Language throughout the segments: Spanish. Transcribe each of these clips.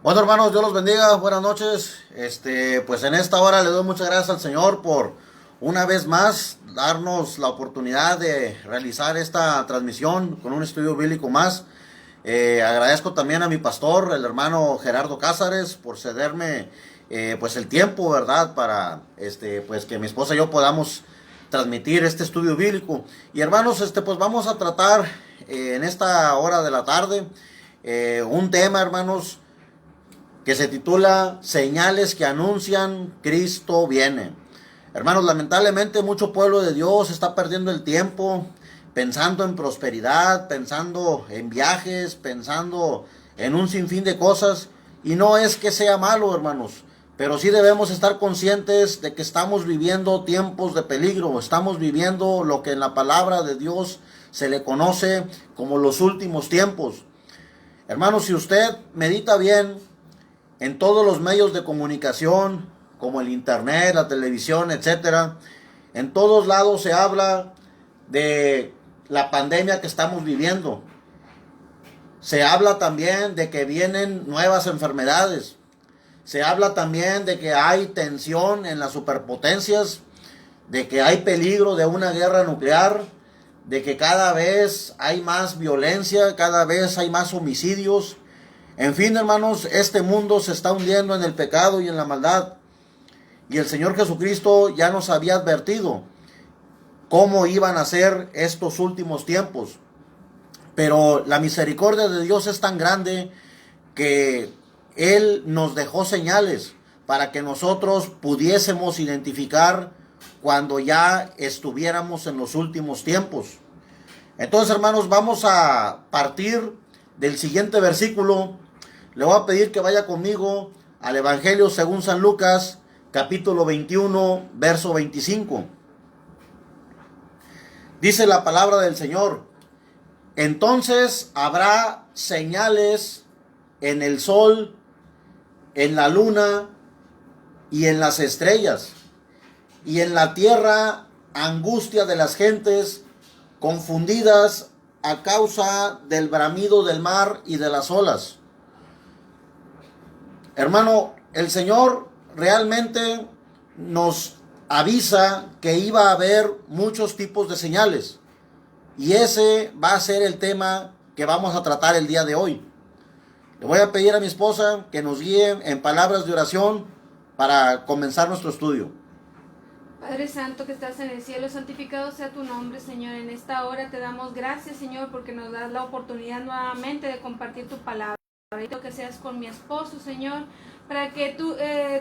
Bueno, hermanos, Dios los bendiga, buenas noches. Pues en esta hora le doy muchas gracias al Señor por una vez más darnos la oportunidad de realizar esta transmisión con un estudio bíblico más. Agradezco también a mi pastor, el hermano Gerardo Cázares, por cederme pues el tiempo, ¿verdad? Para pues que mi esposa y yo podamos transmitir este estudio bíblico. Y hermanos, pues vamos a tratar en esta hora de la tarde un tema, hermanos, que se titula Señales que anuncian Cristo viene. Hermanos, lamentablemente mucho pueblo de Dios está perdiendo el tiempo pensando en prosperidad, pensando en viajes, pensando en un sinfín de cosas. Y no es que sea malo, hermanos, pero sí debemos estar conscientes de que estamos viviendo tiempos de peligro. Estamos viviendo lo que en la palabra de Dios se le conoce como los últimos tiempos. Hermanos, si usted medita bien, en todos los medios de comunicación, como el internet, la televisión, etcétera, en todos lados se habla de la pandemia que estamos viviendo. Se habla también de que vienen nuevas enfermedades. Se habla también de que hay tensión en las superpotencias, de que hay peligro de una guerra nuclear, de que cada vez hay más violencia, cada vez hay más homicidios. En fin, hermanos, este mundo se está hundiendo en el pecado y en la maldad. Y el Señor Jesucristo ya nos había advertido cómo iban a ser estos últimos tiempos. Pero la misericordia de Dios es tan grande que Él nos dejó señales para que nosotros pudiésemos identificar cuando ya estuviéramos en los últimos tiempos. Entonces, hermanos, vamos a partir del siguiente versículo. Le voy a pedir que vaya conmigo al Evangelio según San Lucas, capítulo 21, verso 25. Dice la palabra del Señor: entonces habrá señales en el sol, en la luna y en las estrellas, y en la tierra angustia de las gentes confundidas a causa del bramido del mar y de las olas. Hermano, el Señor realmente nos avisa que iba a haber muchos tipos de señales. Y ese va a ser el tema que vamos a tratar el día de hoy. Le voy a pedir a mi esposa que nos guíe en palabras de oración para comenzar nuestro estudio. Padre Santo que estás en el cielo, santificado sea tu nombre, Señor. En esta hora te damos gracias, Señor, porque nos das la oportunidad nuevamente de compartir tu palabra. Que seas con mi esposo, Señor, para que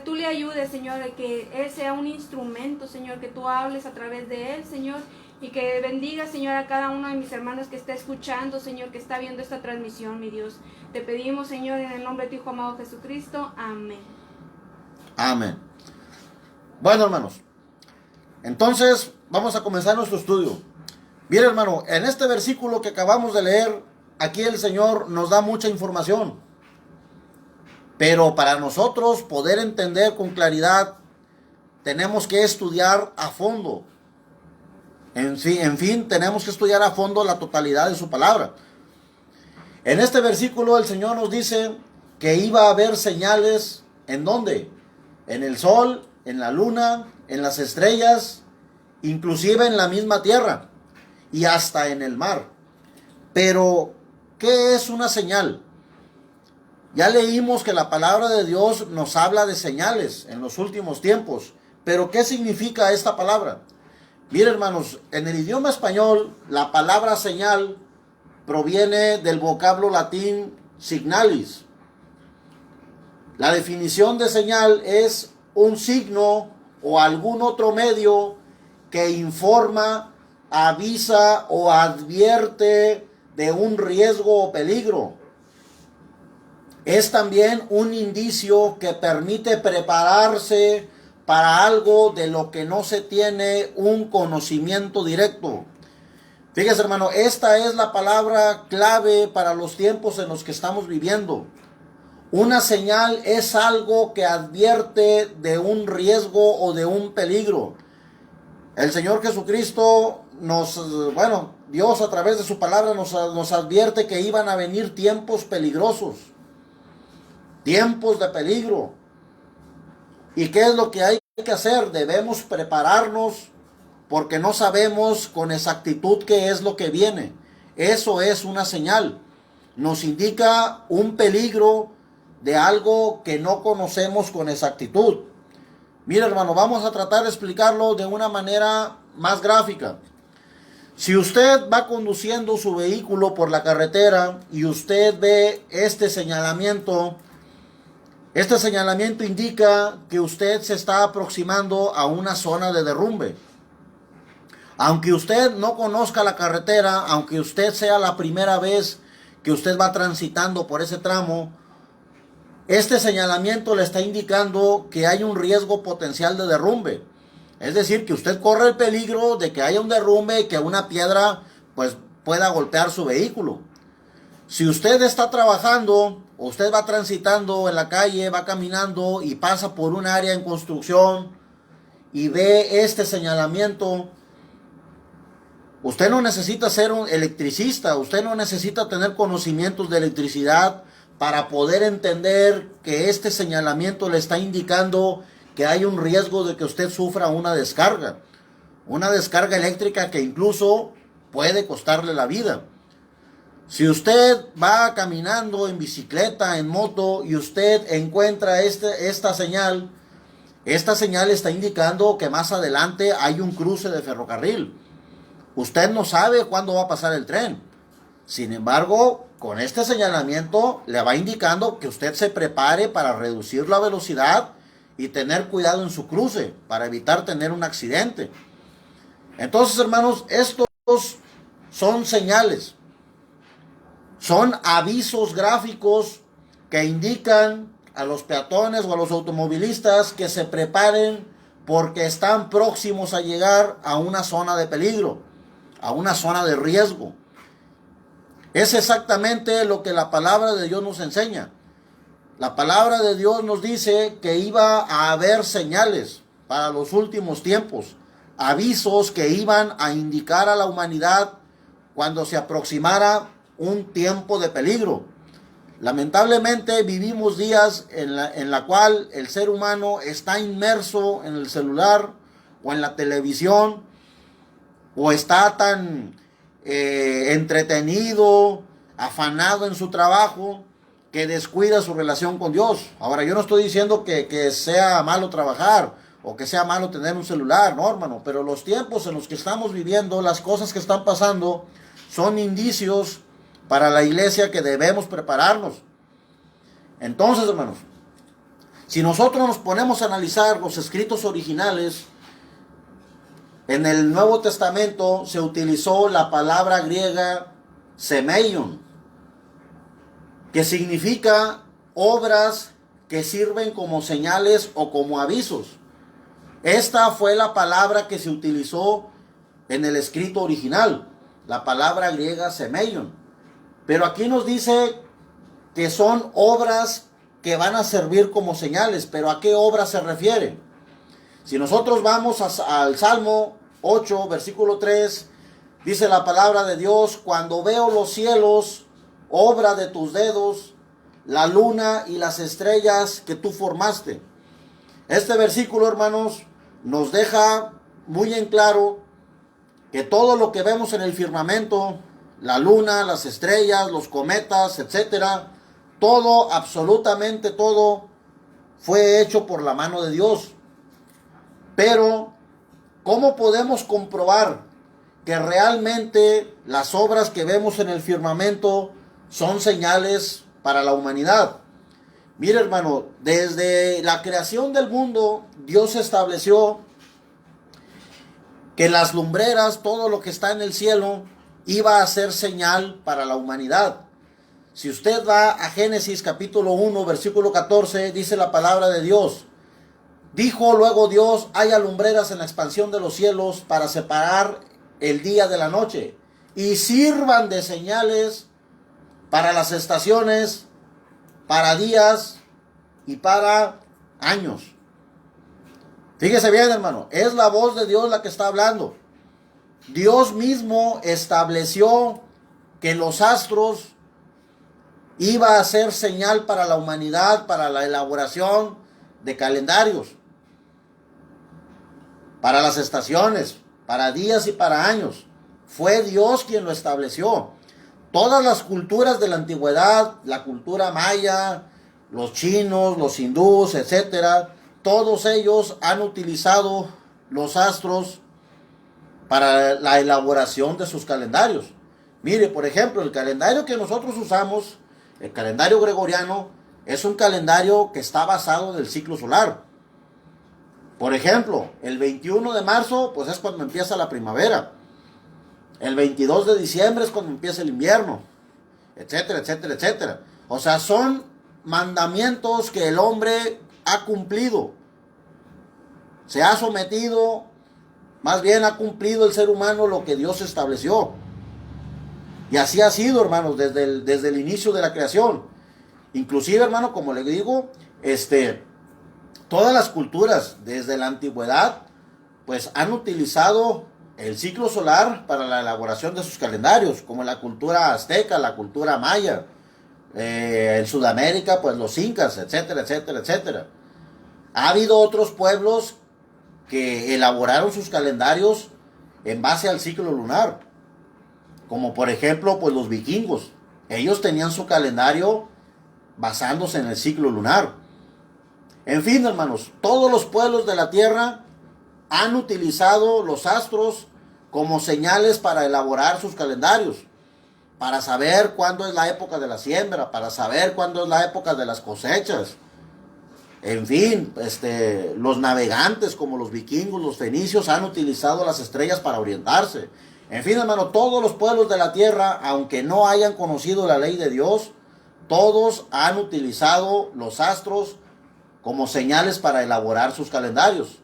tú le ayudes, Señor, de que él sea un instrumento, Señor, que tú hables a través de él, Señor, y que bendiga, Señor, a cada uno de mis hermanos que está escuchando, Señor, que está viendo esta transmisión, mi Dios. Te pedimos, Señor, en el nombre de tu Hijo amado Jesucristo. Amén. Amén. Bueno, hermanos, entonces vamos a comenzar nuestro estudio. Bien, hermano, en este versículo que acabamos de leer, aquí el Señor nos da mucha información. Pero para nosotros poder entender con claridad, tenemos que estudiar a fondo. En fin, tenemos que estudiar a fondo la totalidad de su palabra. En este versículo el Señor nos dice que iba a haber señales. ¿En dónde? En el sol, en la luna, en las estrellas, inclusive en la misma tierra y hasta en el mar. Pero, ¿qué es una señal? Ya leímos que la palabra de Dios nos habla de señales en los últimos tiempos. Pero, ¿qué significa esta palabra? Miren, hermanos, en el idioma español, la palabra señal proviene del vocablo latín signalis. La definición de señal es un signo o algún otro medio que informa, avisa o advierte de un riesgo o peligro. Es también un indicio que permite prepararse para algo de lo que no se tiene un conocimiento directo. Fíjese, hermano, esta es la palabra clave para los tiempos en los que estamos viviendo. Una señal es algo que advierte de un riesgo o de un peligro. El Señor Jesucristo Dios a través de su palabra nos advierte que iban a venir tiempos peligrosos. tiempos de peligro. ¿Y qué es lo que hay que hacer? Debemos prepararnos porque no sabemos con exactitud qué es lo que viene. Eso es una señal. Nos indica un peligro de algo que no conocemos con exactitud. Mira, hermano, vamos a tratar de explicarlo de una manera más gráfica. Si usted va conduciendo su vehículo por la carretera y usted ve este señalamiento indica que usted se está aproximando a una zona de derrumbe. Aunque usted no conozca la carretera, aunque usted sea la primera vez que usted va transitando por ese tramo, este señalamiento le está indicando que hay un riesgo potencial de derrumbe. Es decir, que usted corre el peligro de que haya un derrumbe y que una piedra pues pueda golpear su vehículo. Si usted está trabajando, o usted va transitando en la calle, va caminando y pasa por un área en construcción y ve este señalamiento, usted no necesita ser un electricista, usted no necesita tener conocimientos de electricidad para poder entender que este señalamiento le está indicando que hay un riesgo de que usted sufra una descarga eléctrica que incluso puede costarle la vida. Si usted va caminando en bicicleta, en moto, y usted encuentra esta señal está indicando que más adelante hay un cruce de ferrocarril. Usted no sabe cuándo va a pasar el tren. Sin embargo, con este señalamiento le va indicando que usted se prepare para reducir la velocidad y tener cuidado en su cruce para evitar tener un accidente. Entonces, hermanos, estos son señales. Son avisos gráficos que indican a los peatones o a los automovilistas que se preparen porque están próximos a llegar a una zona de peligro, a una zona de riesgo. Es exactamente lo que la palabra de Dios nos enseña. La palabra de Dios nos dice que iba a haber señales para los últimos tiempos, avisos que iban a indicar a la humanidad cuando se aproximara un tiempo de peligro. Lamentablemente vivimos días en la cual el ser humano está inmerso en el celular o en la televisión, o está tan entretenido, afanado en su trabajo, que descuida su relación con Dios. Ahora, yo no estoy diciendo que sea malo trabajar o que sea malo tener un celular, no, hermano, pero los tiempos en los que estamos viviendo, las cosas que están pasando, son indicios para la iglesia que debemos prepararnos. Entonces, hermanos, si nosotros nos ponemos a analizar los escritos originales, en el Nuevo Testamento se utilizó la palabra griega semeion, que significa obras que sirven como señales o como avisos. Esta fue la palabra que se utilizó en el escrito original, la palabra griega semeion. Pero aquí nos dice que son obras que van a servir como señales. ¿Pero a qué obras se refiere? Si nosotros vamos al Salmo 8, versículo 3, dice la palabra de Dios: cuando veo los cielos, obra de tus dedos, la luna y las estrellas que tú formaste. Este versículo, hermanos, nos deja muy en claro que todo lo que vemos en el firmamento, la luna, las estrellas, los cometas, etcétera, todo, absolutamente todo, fue hecho por la mano de Dios. Pero, ¿cómo podemos comprobar que realmente las obras que vemos en el firmamento son señales para la humanidad? Mire, hermano, desde la creación del mundo, Dios estableció que las lumbreras, todo lo que está en el cielo, iba a ser señal para la humanidad. Si usted va a Génesis capítulo 1, versículo 14, dice la palabra de Dios: dijo luego Dios, haya lumbreras en la expansión de los cielos para separar el día de la noche, y sirvan de señales para las estaciones, para días y para años. Fíjese bien, hermano, es la voz de Dios la que está hablando. Dios mismo estableció que los astros iba a ser señal para la humanidad, para la elaboración de calendarios, para las estaciones, para días y para años. Fue Dios quien lo estableció. Todas las culturas de la antigüedad, la cultura maya, los chinos, los hindúes, etcétera, todos ellos han utilizado los astros para la elaboración de sus calendarios. Mire, por ejemplo, el calendario que nosotros usamos, el calendario gregoriano, es un calendario que está basado en el ciclo solar. Por ejemplo, el 21 de marzo, pues es cuando empieza la primavera. El 22 de diciembre es cuando empieza el invierno, etcétera, etcétera, etcétera. O sea, son mandamientos que el hombre ha cumplido. Se ha sometido, más bien ha cumplido el ser humano lo que Dios estableció. Y así ha sido, hermanos, desde el inicio de la creación. Inclusive, hermano, como le digo, todas las culturas desde la antigüedad, pues han utilizado el ciclo solar para la elaboración de sus calendarios, como la cultura azteca, la cultura maya, en Sudamérica, pues los incas, etcétera, etcétera, etcétera. Ha habido otros pueblos que elaboraron sus calendarios en base al ciclo lunar, como por ejemplo, pues los vikingos. Ellos tenían su calendario basándose en el ciclo lunar. En fin, hermanos, todos los pueblos de la tierra han utilizado los astros como señales para elaborar sus calendarios, para saber cuándo es la época de la siembra, para saber cuándo es la época de las cosechas. En fin, los navegantes como los vikingos, los fenicios, han utilizado las estrellas para orientarse. En fin, hermano, todos los pueblos de la tierra, aunque no hayan conocido la ley de Dios, todos han utilizado los astros como señales para elaborar sus calendarios.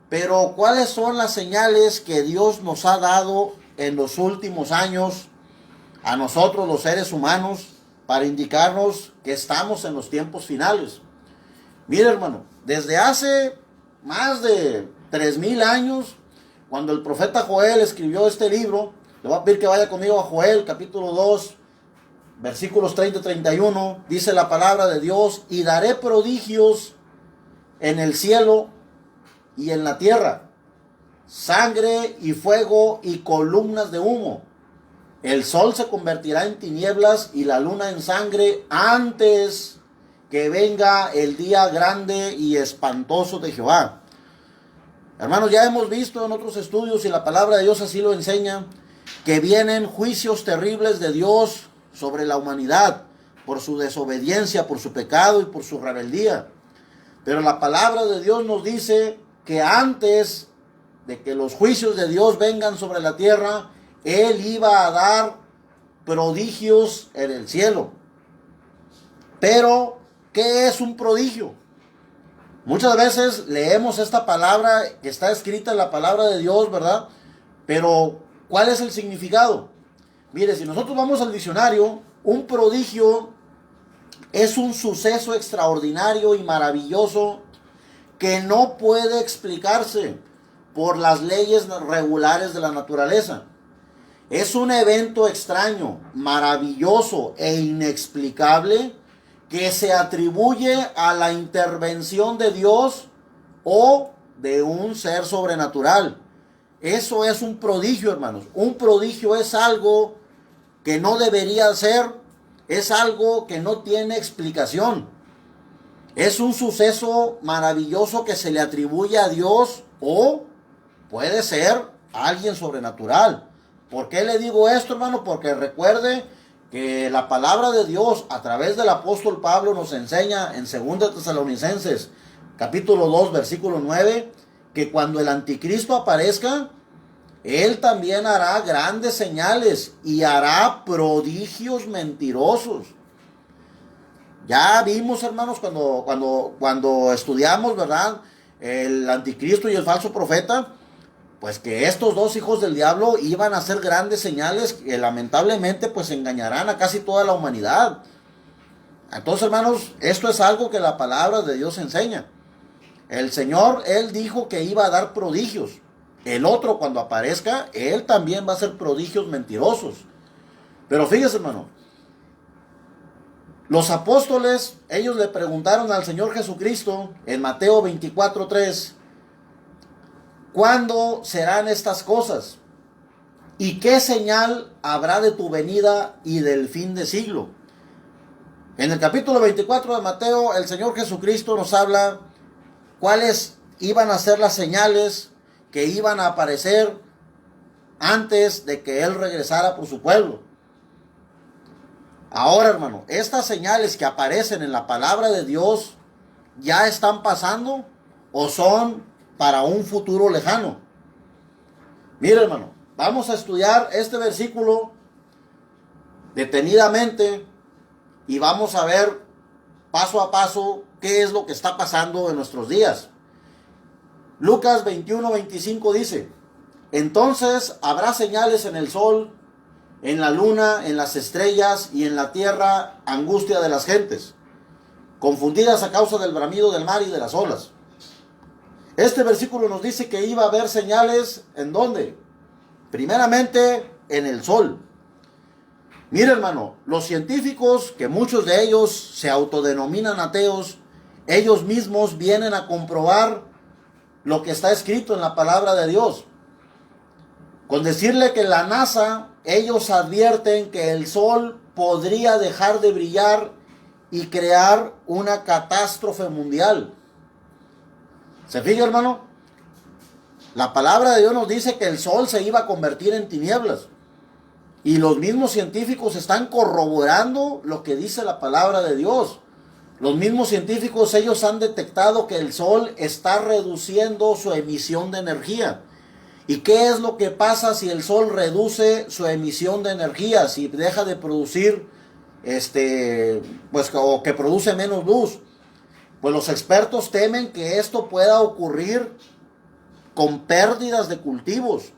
Pero, ¿cuáles son las señales que Dios nos ha dado en los últimos años a nosotros los seres humanos para indicarnos que estamos en los tiempos finales? Mire, hermano, desde hace más de 3000 años, cuando el profeta Joel escribió este libro, le voy a pedir que vaya conmigo a Joel, capítulo 2, versículos 30 y 31, dice la palabra de Dios: y daré prodigios en el cielo y en la tierra, sangre y fuego y columnas de humo. El sol se convertirá en tinieblas y la luna en sangre antes que venga el día grande y espantoso de Jehová. Hermanos, ya hemos visto en otros estudios, y la palabra de Dios así lo enseña, que vienen juicios terribles de Dios sobre la humanidad por su desobediencia, por su pecado y por su rebeldía. Pero la palabra de Dios nos dice que antes de que los juicios de Dios vengan sobre la tierra, Él iba a dar prodigios en el cielo. Pero, ¿qué es un prodigio? Muchas veces leemos esta palabra que está escrita en la palabra de Dios, ¿verdad? Pero, ¿cuál es el significado? Mire, si nosotros vamos al diccionario, un prodigio es un suceso extraordinario y maravilloso que no puede explicarse por las leyes regulares de la naturaleza. Es un evento extraño, maravilloso e inexplicable que se atribuye a la intervención de Dios o de un ser sobrenatural. Eso es un prodigio, hermanos. Un prodigio es algo que no debería ser, es algo que no tiene explicación. Es un suceso maravilloso que se le atribuye a Dios o puede ser a alguien sobrenatural. ¿Por qué le digo esto, hermano? Porque recuerde que la palabra de Dios a través del apóstol Pablo nos enseña en 2 Tesalonicenses capítulo 2 versículo 9 que cuando el anticristo aparezca, él también hará grandes señales y hará prodigios mentirosos. Ya vimos, hermanos, cuando estudiamos, ¿verdad?, el anticristo y el falso profeta, pues que estos dos hijos del diablo iban a hacer grandes señales que lamentablemente pues engañarán a casi toda la humanidad. Entonces, hermanos, esto es algo que la palabra de Dios enseña. El Señor, Él dijo que iba a dar prodigios. El otro, cuando aparezca, Él también va a hacer prodigios mentirosos. Pero fíjese, hermano, Los apóstoles, ellos le preguntaron al Señor Jesucristo en Mateo 24:3, ¿cuándo serán estas cosas? ¿Y qué señal habrá de tu venida y del fin de siglo? En el capítulo 24 de Mateo, el Señor Jesucristo nos habla cuáles iban a ser las señales que iban a aparecer antes de que Él regresara por su pueblo. Ahora, hermano, estas señales que aparecen en la palabra de Dios ya están pasando o son para un futuro lejano. Mira, hermano, vamos a estudiar este versículo detenidamente y vamos a ver paso a paso qué es lo que está pasando en nuestros días. Lucas 21:25 dice: entonces habrá señales en el sol, en la luna, en las estrellas y en la tierra, angustia de las gentes, confundidas a causa del bramido del mar y de las olas. Este versículo nos dice que iba a haber señales, ¿en dónde? Primeramente, en el sol. Mira, hermano, los científicos, que muchos de ellos se autodenominan ateos, ellos mismos vienen a comprobar lo que está escrito en la palabra de Dios. Con decirle que la NASA, ellos advierten que el sol podría dejar de brillar y crear una catástrofe mundial. ¿Se fija, hermano? La palabra de Dios nos dice que el sol se iba a convertir en tinieblas. Y los mismos científicos están corroborando lo que dice la palabra de Dios. Los mismos científicos, ellos han detectado que el sol está reduciendo su emisión de energía. ¿Y qué es lo que pasa si el sol reduce su emisión de energía? Si deja de producir, o que produce menos luz. Pues los expertos temen que esto pueda ocurrir con pérdidas de cultivos.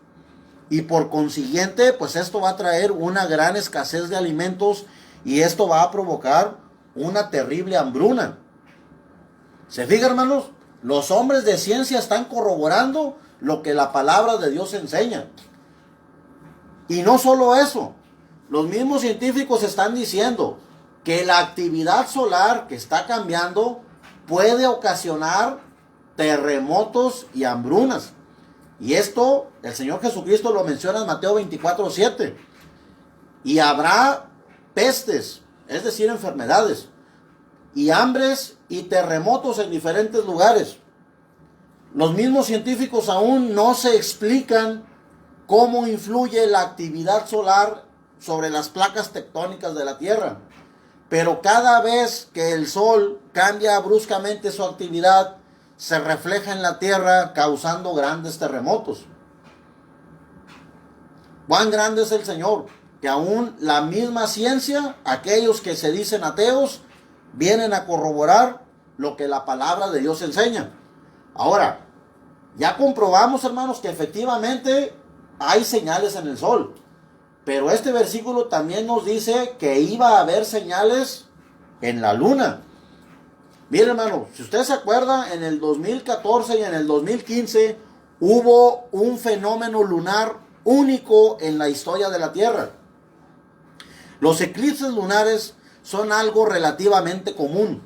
Y por consiguiente, pues esto va a traer una gran escasez de alimentos y esto va a provocar una terrible hambruna. ¿Se fijan, hermanos? Los hombres de ciencia están corroborando lo que la palabra de Dios enseña. Y no solo eso, los mismos científicos están diciendo que la actividad solar que está cambiando puede ocasionar terremotos y hambrunas. Y esto el Señor Jesucristo lo menciona en Mateo 24:7. Y habrá pestes, es decir, enfermedades, y hambres y terremotos en diferentes lugares. Los mismos científicos aún no se explican cómo influye la actividad solar sobre las placas tectónicas de la Tierra. Pero cada vez que el sol cambia bruscamente su actividad, se refleja en la Tierra causando grandes terremotos. ¿Cuán grande es el Señor? Que aún la misma ciencia, aquellos que se dicen ateos, vienen a corroborar lo que la palabra de Dios enseña. Ahora, ya comprobamos, hermanos, que efectivamente hay señales en el sol. Pero este versículo también nos dice que iba a haber señales en la luna. Mire, hermano, si usted se acuerda, en el 2014 y en el 2015 hubo un fenómeno lunar único en la historia de la Tierra. Los eclipses lunares son algo relativamente común,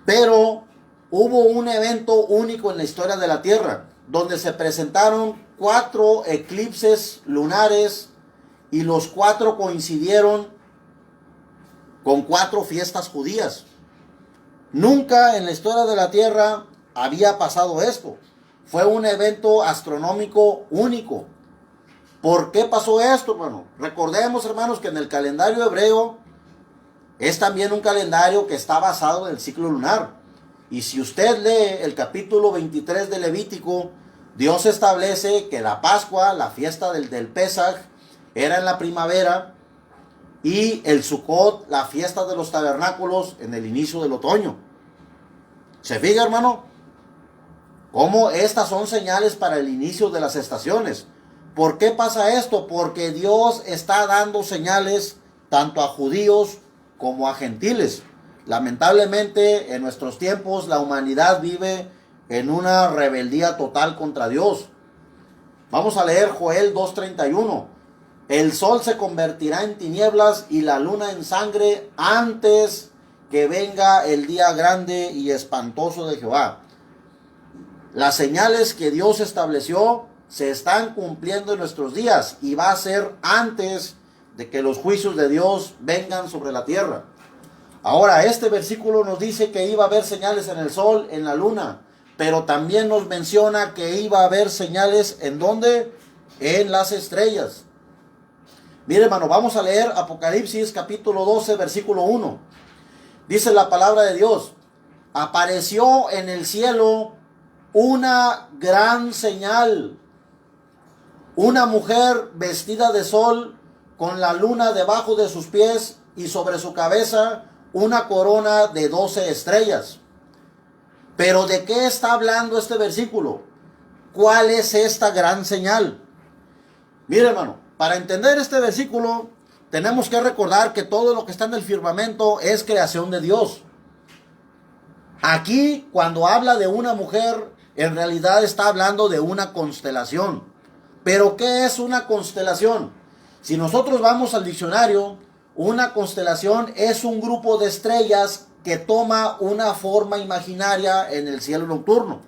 pero hubo un evento único en la historia de la Tierra, donde se presentaron 4 eclipses lunares y los 4 coincidieron con 4 fiestas judías. Nunca en la historia de la Tierra había pasado esto. Fue un evento astronómico único. ¿Por qué pasó esto, hermano? Recordemos, hermanos, que en el calendario hebreo es también un calendario que está basado en el ciclo lunar. Y si usted lee el capítulo 23 de Levítico, Dios establece que la Pascua, la fiesta del Pesaj, era en la primavera, y el Sukkot, la fiesta de los tabernáculos, en el inicio del otoño. ¿Se fija, hermano? Cómo estas son señales para el inicio de las estaciones. ¿Por qué pasa esto? Porque Dios está dando señales tanto a judíos como a gentiles. Lamentablemente, en nuestros tiempos, la humanidad vive en una rebeldía total contra Dios. Vamos a leer Joel 2:31. El sol se convertirá en tinieblas y la luna en sangre antes que venga el día grande y espantoso de Jehová. Las señales que Dios estableció se están cumpliendo en nuestros días y va a ser antes de que los juicios de Dios vengan sobre la tierra. Ahora, este versículo nos dice que iba a haber señales en el sol, en la luna, pero también nos menciona que iba a haber señales ¿en dónde? En las estrellas. Mire, hermano, vamos a leer Apocalipsis capítulo 12, versículo 1. Dice la palabra de Dios: apareció en el cielo una gran señal, una mujer vestida de sol con la luna debajo de sus pies y sobre su cabeza una corona de 12 estrellas. Pero ¿de qué está hablando este versículo? ¿Cuál es esta gran señal? Mire, hermano, para entender este versículo tenemos que recordar que todo lo que está en el firmamento es creación de Dios. Aquí, cuando habla de una mujer, en realidad está hablando de una constelación. ¿Pero qué es una constelación? Si nosotros vamos al diccionario, una constelación es un grupo de estrellas que toma una forma imaginaria en el cielo nocturno.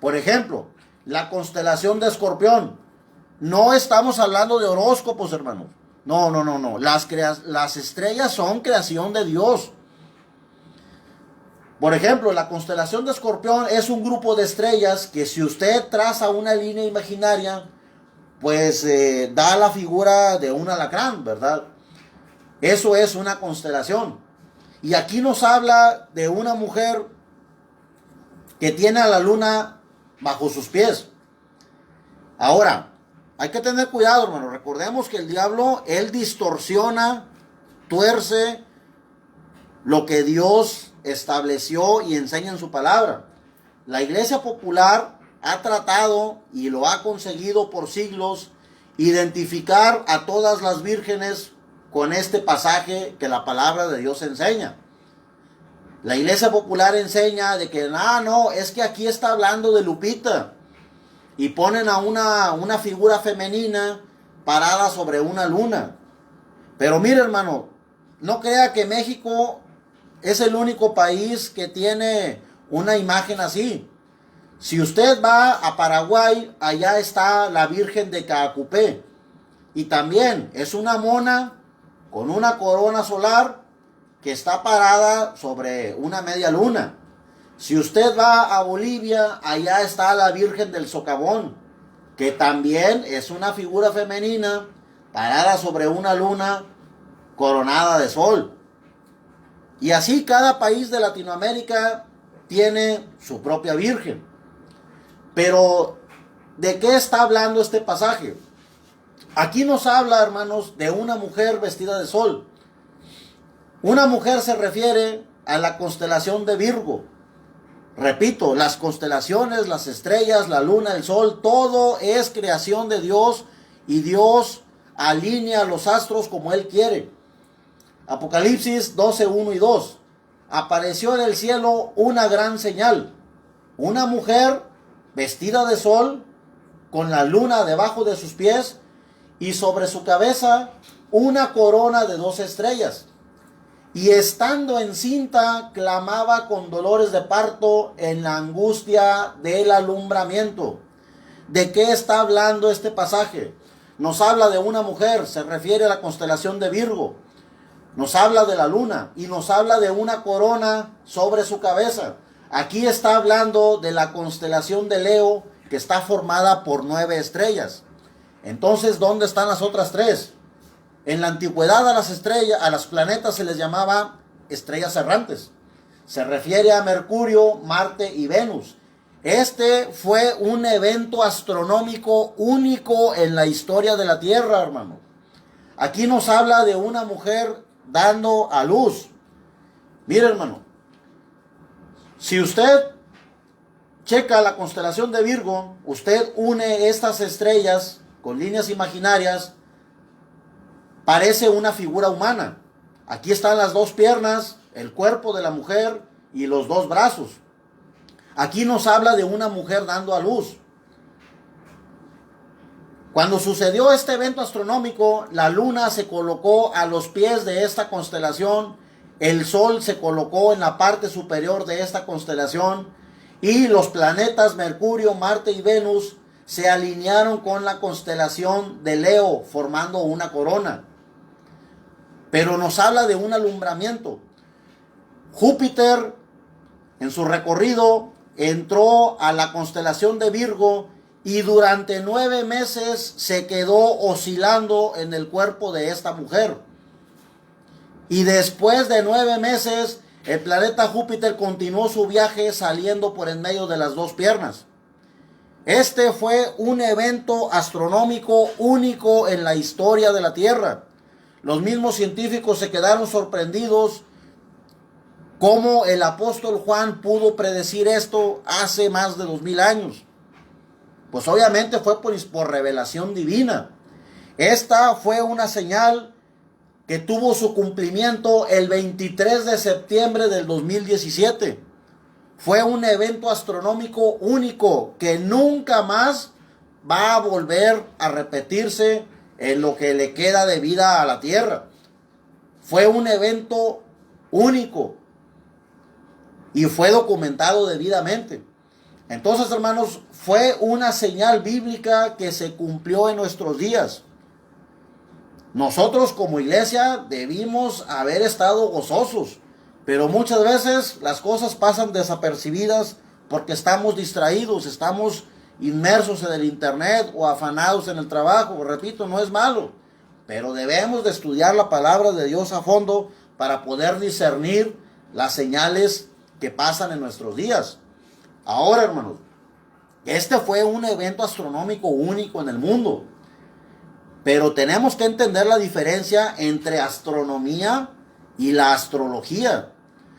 Por ejemplo, la constelación de Escorpión. No estamos hablando de horóscopos, hermanos. No. Las estrellas son creación de Dios. Por ejemplo, la constelación de Escorpión es un grupo de estrellas que si usted traza una línea imaginaria, pues da la figura de un alacrán, ¿verdad? Eso es una constelación. Y aquí nos habla de una mujer que tiene a la luna bajo sus pies. Ahora, hay que tener cuidado, hermano. Recordemos que el diablo, él distorsiona, tuerce lo que Dios estableció y enseña en su palabra. La iglesia popular ha tratado y lo ha conseguido por siglos identificar a todas las vírgenes con este pasaje que la palabra de Dios enseña. La iglesia popular enseña de que no, es que aquí está hablando de Lupita. Y ponen a una figura femenina parada sobre una luna. Pero mire, hermano, no crea que México es el único país que tiene una imagen así. Si usted va a Paraguay, allá está la Virgen de Caacupé. Y también es una mona con una corona solar que está parada sobre una media luna. Si usted va a Bolivia, allá está la Virgen del Socavón, que también es una figura femenina parada sobre una luna coronada de sol. Y así cada país de Latinoamérica tiene su propia Virgen. Pero, ¿de qué está hablando este pasaje? Aquí nos habla, hermanos, de una mujer vestida de sol. Una mujer se refiere a la constelación de Virgo. Repito, las constelaciones, las estrellas, la luna, el sol, todo es creación de Dios y Dios alinea los astros como Él quiere. Apocalipsis 12, 1 y 2. Apareció en el cielo una gran señal. Una mujer vestida de sol, con la luna debajo de sus pies y sobre su cabeza una corona de 12 estrellas. Y estando encinta, clamaba con dolores de parto en la angustia del alumbramiento. ¿De qué está hablando este pasaje? Nos habla de una mujer, se refiere a la constelación de Virgo. Nos habla de la luna y nos habla de una corona sobre su cabeza. Aquí está hablando de la constelación de Leo, que está formada por 9 estrellas. Entonces, ¿dónde están las otras 3? En la antigüedad a las estrellas, a los planetas se les llamaba estrellas errantes. Se refiere a Mercurio, Marte y Venus. Este fue un evento astronómico único en la historia de la Tierra, hermano. Aquí nos habla de una mujer dando a luz. Mire, hermano, si usted checa la constelación de Virgo, usted une estas estrellas con líneas imaginarias, parece una figura humana. Aquí están las 2 piernas, el cuerpo de la mujer y los 2 brazos. Aquí nos habla de una mujer dando a luz. Cuando sucedió este evento astronómico, la luna se colocó a los pies de esta constelación, el sol se colocó en la parte superior de esta constelación y los planetas Mercurio, Marte y Venus se alinearon con la constelación de Leo, formando una corona. Pero nos habla de un alumbramiento. Júpiter, en su recorrido, entró a la constelación de Virgo y durante 9 meses se quedó oscilando en el cuerpo de esta mujer. Y después de 9 meses, el planeta Júpiter continuó su viaje saliendo por en medio de las dos piernas. Este fue un evento astronómico único en la historia de la Tierra. Los mismos científicos se quedaron sorprendidos cómo el apóstol Juan pudo predecir esto hace más de 2000 años. Pues obviamente fue por revelación divina. Esta fue una señal que tuvo su cumplimiento el 23 de septiembre del 2017. Fue un evento astronómico único que nunca más va a volver a repetirse en lo que le queda de vida a la Tierra. Fue un evento único y fue documentado debidamente. Entonces, hermanos, fue una señal bíblica que se cumplió en nuestros días. Nosotros como iglesia debimos haber estado gozosos, pero muchas veces las cosas pasan desapercibidas porque estamos distraídos, estamos inmersos en el internet o afanados en el trabajo. Repito, no es malo, pero debemos de estudiar la palabra de Dios a fondo para poder discernir las señales que pasan en nuestros días. Ahora, hermanos, este fue un evento astronómico único en el mundo, pero tenemos que entender la diferencia entre astronomía y la astrología.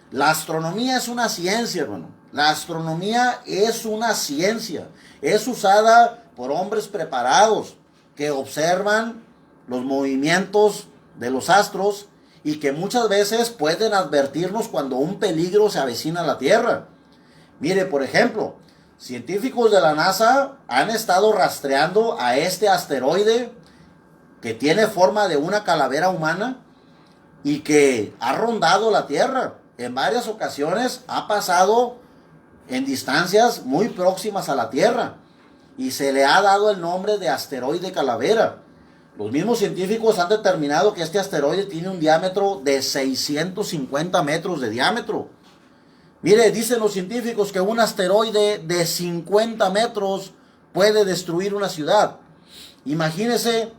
La astronomía es una ciencia, hermano. La astronomía es una ciencia. Es usada por hombres preparados que observan los movimientos de los astros y que muchas veces pueden advertirnos cuando un peligro se avecina a la Tierra. Mire, por ejemplo, científicos de la NASA han estado rastreando a este asteroide que tiene forma de una calavera humana y que ha rondado la Tierra. En varias ocasiones ha pasado en distancias muy próximas a la Tierra y se le ha dado el nombre de asteroide calavera. Los mismos científicos han determinado que este asteroide tiene un diámetro de 650 metros de diámetro. Mire, dicen los científicos que un asteroide de 50 metros puede destruir una ciudad. Imagínese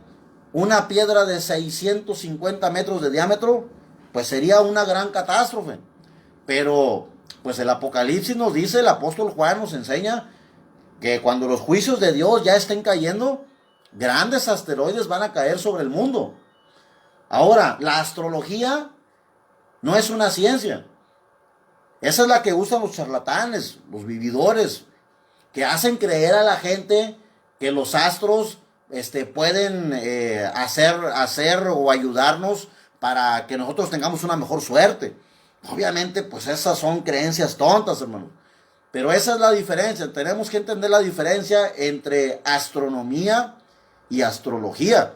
una piedra de 650 metros de diámetro, pues sería una gran catástrofe. Pero, pues el Apocalipsis nos dice, el apóstol Juan nos enseña que cuando los juicios de Dios ya estén cayendo, grandes asteroides van a caer sobre el mundo. Ahora, la astrología no es una ciencia. Esa es la que usan los charlatanes, los vividores, que hacen creer a la gente que los astros pueden hacer o ayudarnos para que nosotros tengamos una mejor suerte. Obviamente, pues esas son creencias tontas, hermano. Pero esa es la diferencia. Tenemos que entender la diferencia entre astronomía y astrología.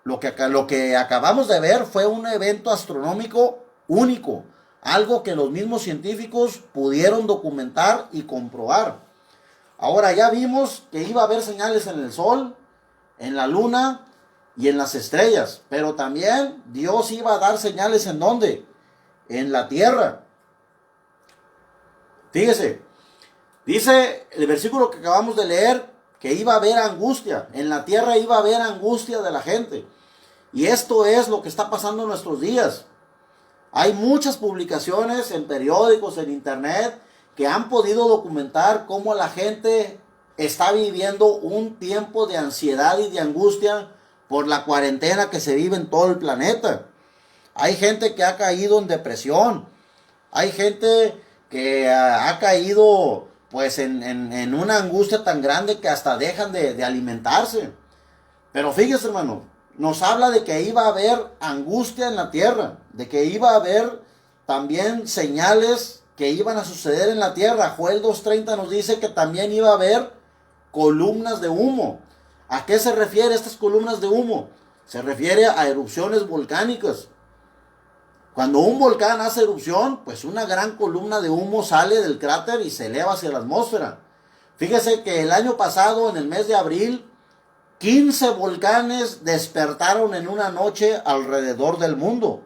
Lo que acabamos de ver fue un evento astronómico único. Algo que los mismos científicos pudieron documentar y comprobar. Ahora ya vimos que iba a haber señales en el sol, en la luna y en las estrellas. Pero también Dios iba a dar señales ¿en dónde? En la tierra. Fíjese, dice el versículo que acabamos de leer que iba a haber angustia. En la tierra iba a haber angustia de la gente. Y esto es lo que está pasando en nuestros días. Hay muchas publicaciones en periódicos, en internet, que han podido documentar cómo la gente está viviendo un tiempo de ansiedad y de angustia por la cuarentena que se vive en todo el planeta. Hay gente que ha caído en depresión. Hay gente que ha caído pues en una angustia tan grande que hasta dejan de alimentarse. Pero fíjese, hermano, nos habla de que iba a haber angustia en la tierra, de que iba a haber también señales que iban a suceder en la tierra. Joel 2:30 nos dice que también iba a haber columnas de humo. ¿A qué se refiere estas columnas de humo? Se refiere a erupciones volcánicas. Cuando un volcán hace erupción, pues una gran columna de humo sale del cráter y se eleva hacia la atmósfera. Fíjese que el año pasado, en el mes de abril, 15 volcanes despertaron en una noche alrededor del mundo.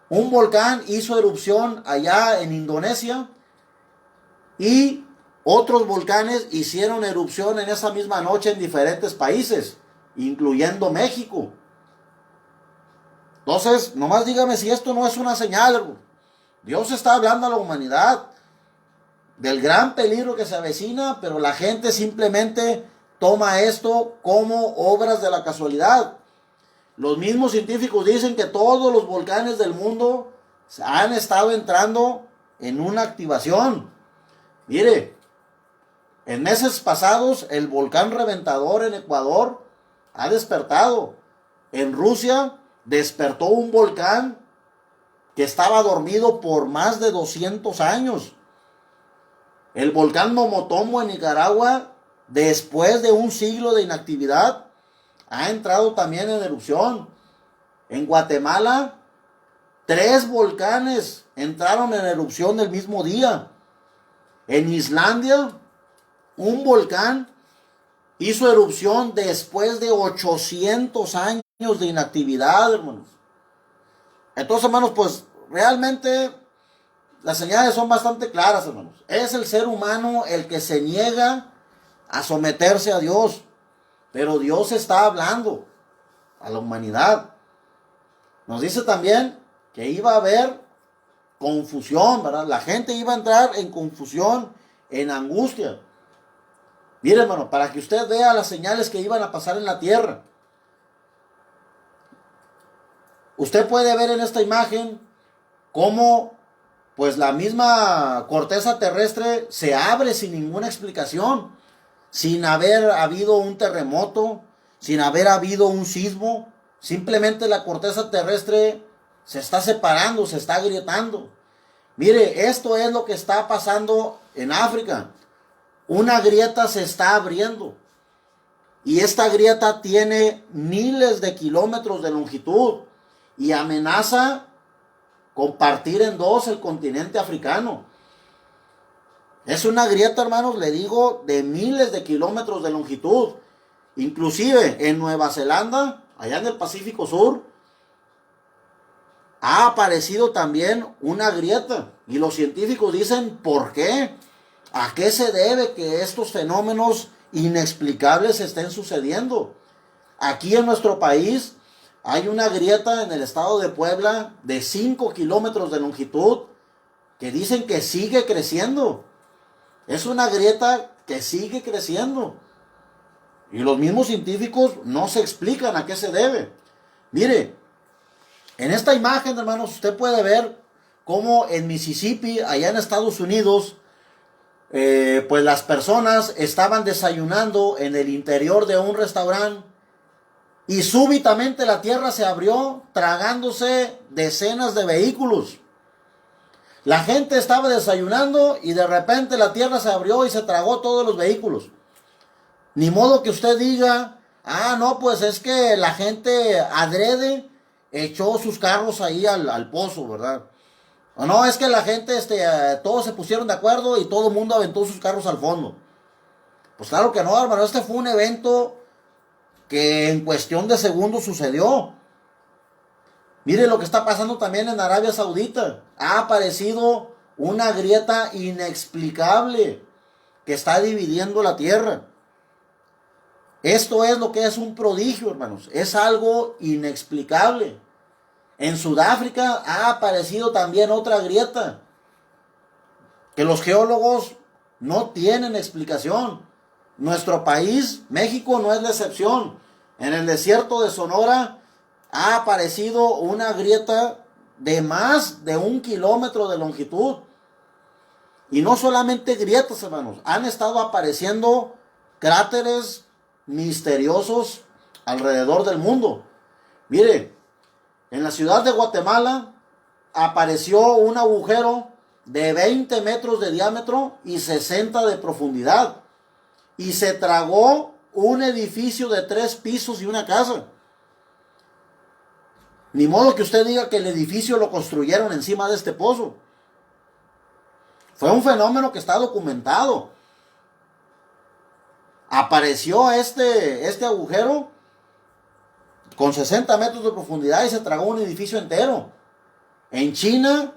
Un volcán hizo erupción allá en Indonesia y otros volcanes hicieron erupción en esa misma noche en diferentes países, incluyendo México. Entonces, nomás dígame si esto no es una señal. Dios está hablando a la humanidad del gran peligro que se avecina, pero la gente simplemente toma esto como obras de la casualidad. Los mismos científicos dicen que todos los volcanes del mundo han estado entrando en una activación. Mire, en meses pasados el volcán Reventador en Ecuador ha despertado. En Rusia despertó un volcán que estaba dormido por más de 200 años. El volcán Momotombo en Nicaragua, después de un siglo de inactividad, ha entrado también en erupción. En Guatemala, 3 volcanes entraron en erupción el mismo día. En Islandia, un volcán hizo erupción después de 800 años de inactividad, hermanos. Entonces, hermanos, pues realmente las señales son bastante claras, hermanos. Es el ser humano el que se niega a someterse a Dios. Pero Dios está hablando a la humanidad. Nos dice también que iba a haber confusión, ¿verdad? La gente iba a entrar en confusión, en angustia. Mire, hermano, para que usted vea las señales que iban a pasar en la tierra. Usted puede ver en esta imagen cómo pues la misma corteza terrestre se abre sin ninguna explicación, sin haber habido un terremoto, sin haber habido un sismo. Simplemente la corteza terrestre se está separando, se está agrietando. Mire, esto es lo que está pasando en África. Una grieta se está abriendo. Y esta grieta tiene miles de kilómetros de longitud y amenaza con partir en dos el continente africano. Es una grieta, hermanos, le digo, de miles de kilómetros de longitud. Inclusive en Nueva Zelanda, allá en el Pacífico Sur, ha aparecido también una grieta. Y los científicos dicen, ¿por qué? ¿A qué se debe que estos fenómenos inexplicables estén sucediendo? Aquí en nuestro país hay una grieta en el estado de Puebla de 5 kilómetros de longitud que dicen que sigue creciendo. Es una grieta que sigue creciendo. Y los mismos científicos no se explican a qué se debe. Mire, en esta imagen, hermanos, usted puede ver cómo en Mississippi, allá en Estados Unidos, pues las personas estaban desayunando en el interior de un restaurante y súbitamente la tierra se abrió tragándose decenas de vehículos. La gente estaba desayunando y de repente la tierra se abrió y se tragó todos los vehículos. Ni modo que usted diga, no, pues es que la gente adrede echó sus carros ahí al pozo, ¿verdad? O no, es que la gente, todos se pusieron de acuerdo y todo el mundo aventó sus carros al fondo. Pues claro que no, hermano, este fue un evento que en cuestión de segundos sucedió. Mire lo que está pasando también en Arabia Saudita. Ha aparecido una grieta inexplicable que está dividiendo la tierra. Esto es lo que es un prodigio, hermanos. Es algo inexplicable. En Sudáfrica ha aparecido también otra grieta que los geólogos no tienen explicación. Nuestro país, México, no es la excepción. En el desierto de Sonora ha aparecido una grieta de más de 1 kilómetro de longitud. Y no solamente grietas, hermanos, han estado apareciendo cráteres misteriosos alrededor del mundo. Mire, en la ciudad de Guatemala apareció un agujero de 20 metros de diámetro y 60 de profundidad. Y se tragó un edificio de 3 pisos y una casa. Ni modo que usted diga que el edificio lo construyeron encima de este pozo. Fue un fenómeno que está documentado. Apareció este agujero con 60 metros de profundidad y se tragó un edificio entero. En China,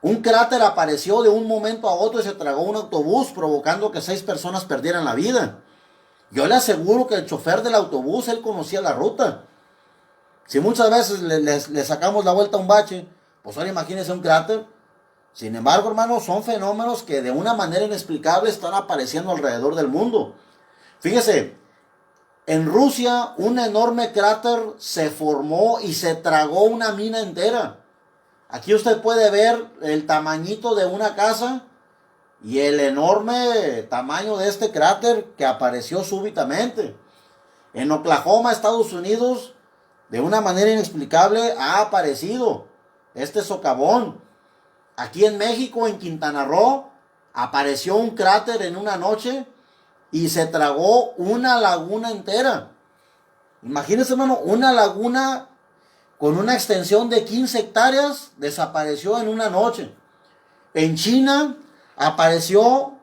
un cráter apareció de un momento a otro y se tragó un autobús, provocando que 6 personas perdieran la vida. Yo le aseguro que el chofer del autobús, él conocía la ruta. Si muchas veces le sacamos la vuelta a un bache, pues ahora imagínense un cráter. Sin embargo, hermanos, son fenómenos que de una manera inexplicable están apareciendo alrededor del mundo. Fíjese, en Rusia un enorme cráter se formó y se tragó una mina entera. Aquí usted puede ver el tamañito de una casa y el enorme tamaño de este cráter que apareció súbitamente. En Oklahoma, Estados Unidos, de una manera inexplicable ha aparecido este socavón. Aquí en México, en Quintana Roo, apareció un cráter en una noche y se tragó una laguna entera. Imagínense, hermano, una laguna con una extensión de 15 hectáreas desapareció en una noche. En China apareció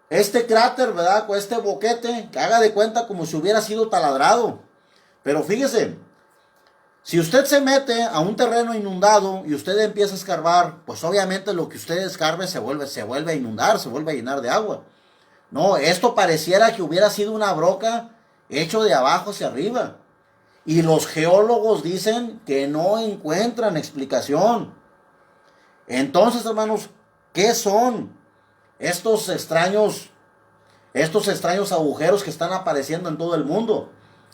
este cráter, ¿verdad? Con este boquete que haga de cuenta como si hubiera sido taladrado. Pero fíjese, si usted se mete a un terreno inundado y usted empieza a escarbar, pues obviamente lo que usted escarbe se vuelve a inundar, se vuelve a llenar de agua. No, esto pareciera que hubiera sido una broca hecho de abajo hacia arriba. Y los geólogos dicen que no encuentran explicación. Entonces, hermanos, ¿qué son estos extraños agujeros que están apareciendo en todo el mundo?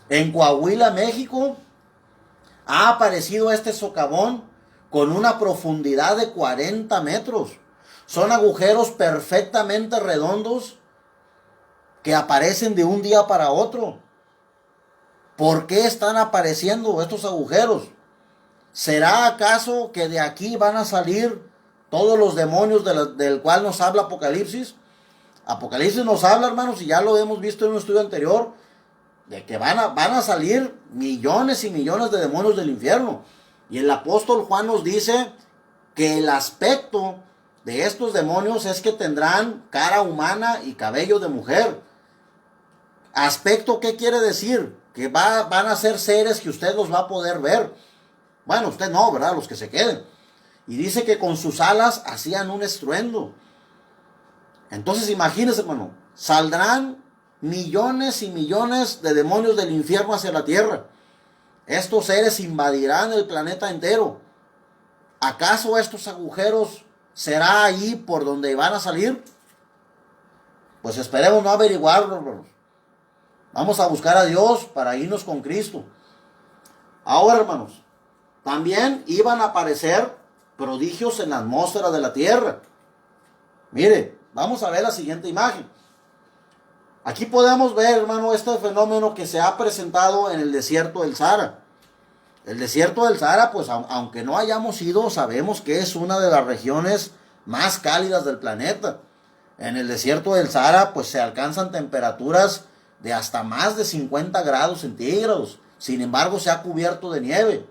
En Coahuila, México, ha aparecido este socavón con una profundidad de 40 metros. Son agujeros perfectamente redondos que aparecen de un día para otro. ¿Por qué están apareciendo estos agujeros? ¿Será acaso que de aquí van a salir todos los demonios del cual nos habla Apocalipsis? Apocalipsis nos habla, hermanos, y ya lo hemos visto en un estudio anterior, de que van a salir millones y millones de demonios del infierno. Y el apóstol Juan nos dice que el aspecto de estos demonios es que tendrán cara humana y cabello de mujer. ¿Aspecto qué quiere decir? Que van a ser seres que usted los va a poder ver. Bueno, usted no, ¿verdad? Los que se queden. Y dice que con sus alas hacían un estruendo. Entonces imagínense, hermano, saldrán millones y millones de demonios del infierno hacia la tierra. Estos seres invadirán el planeta entero. ¿Acaso estos agujeros será ahí por donde van a salir? Pues esperemos no averiguarlo, hermanos. Vamos a buscar a Dios para irnos con Cristo. Ahora, hermanos, también iban a aparecer prodigios en la atmósfera de la tierra. Mire, vamos a ver la siguiente imagen. Aquí podemos ver, hermano, este fenómeno que se ha presentado en el desierto del Sahara. El desierto del Sahara, pues aunque no hayamos ido, sabemos que es una de las regiones más cálidas del planeta. En el desierto del Sahara, pues se alcanzan temperaturas de hasta más de 50 grados centígrados. Sin embargo, se ha cubierto de nieve.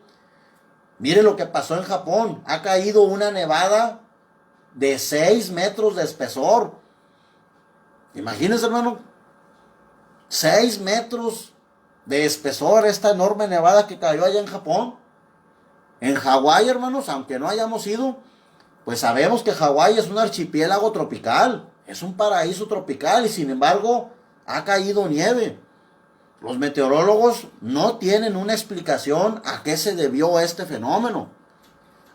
Mire lo que pasó en Japón. Ha caído una nevada de 6 metros de espesor. Imagínense, hermano. 6 metros de espesor esta enorme nevada que cayó allá en Japón. En Hawái, hermanos, aunque no hayamos ido, pues sabemos que Hawái es un archipiélago tropical. Es un paraíso tropical y sin embargo ha caído nieve. Los meteorólogos no tienen una explicación a qué se debió este fenómeno.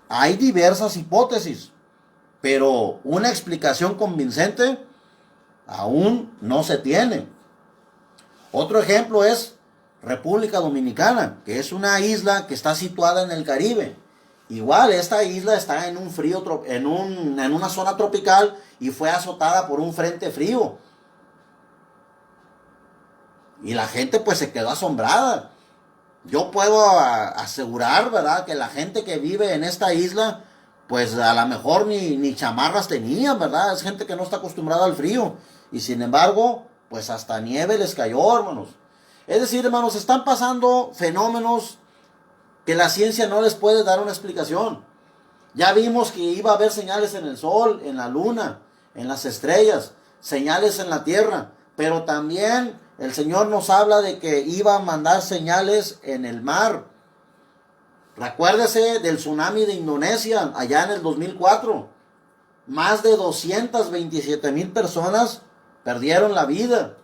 Hay diversas hipótesis, pero una explicación convincente aún no se tiene. Otro ejemplo es República Dominicana, que es una isla que está situada en el Caribe. Igual, esta isla está en en una zona tropical y fue azotada por un frente frío. Y la gente pues se quedó asombrada. Yo puedo asegurar, ¿verdad?, que la gente que vive en esta isla, pues a lo mejor ni chamarras tenían, ¿verdad? Es gente que no está acostumbrada al frío. Y sin embargo, pues hasta nieve les cayó, hermanos. Es decir, hermanos, están pasando fenómenos que la ciencia no les puede dar una explicación. Ya vimos que iba a haber señales en el sol, en la luna, en las estrellas, señales en la tierra, pero también el Señor nos habla de que iba a mandar señales en el mar. Recuérdese del tsunami de Indonesia, allá en el 2004. Más de 227,000 personas perdieron la vida.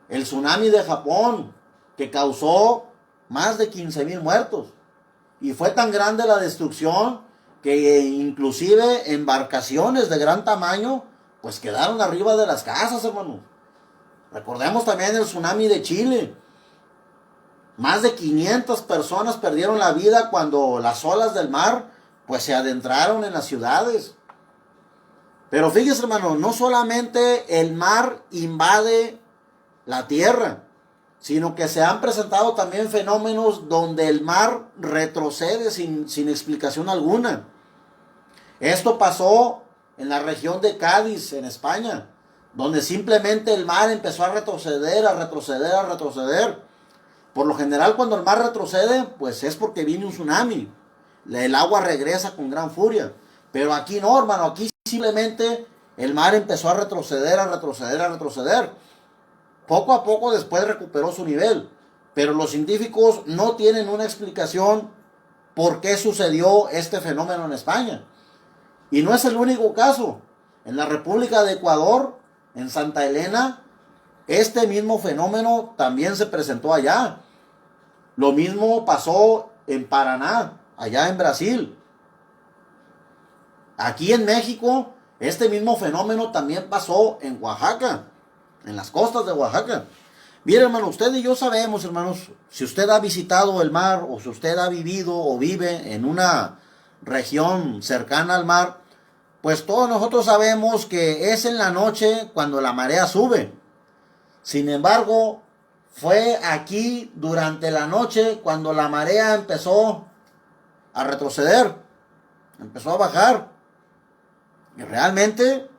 El tsunami de Japón, que causó más de 15,000 muertos. Y fue tan grande la destrucción que inclusive embarcaciones de gran tamaño pues quedaron arriba de las casas, hermanos. Recordemos también el tsunami de Chile. Más de 500 personas perdieron la vida cuando las olas del mar pues se adentraron en las ciudades. Pero fíjese, hermano, no solamente el mar invade la tierra, sino que se han presentado también fenómenos donde el mar retrocede sin explicación alguna. Esto pasó en la región de Cádiz, en España, donde simplemente el mar empezó a retroceder, a retroceder, a retroceder. Por lo general, cuando el mar retrocede, pues es porque viene un tsunami. El agua regresa con gran furia. Pero aquí no, hermano, aquí simplemente el mar empezó a retroceder, a retroceder, a retroceder. Poco a poco después recuperó su nivel. Pero los científicos no tienen una explicación por qué sucedió este fenómeno en España. Y no es el único caso. En la República de Ecuador, en Santa Elena, este mismo fenómeno también se presentó allá. Lo mismo pasó en Paraná, allá en Brasil. Aquí en México, este mismo fenómeno también pasó en Oaxaca, en las costas de Oaxaca. Mire, hermano, usted y yo sabemos, hermanos, si usted ha visitado el mar o si usted ha vivido o vive en una región cercana al mar, pues todos nosotros sabemos que es en la noche cuando la marea sube. Sin embargo, fue aquí durante la noche cuando la marea empezó a retroceder, empezó a bajar. Y realmente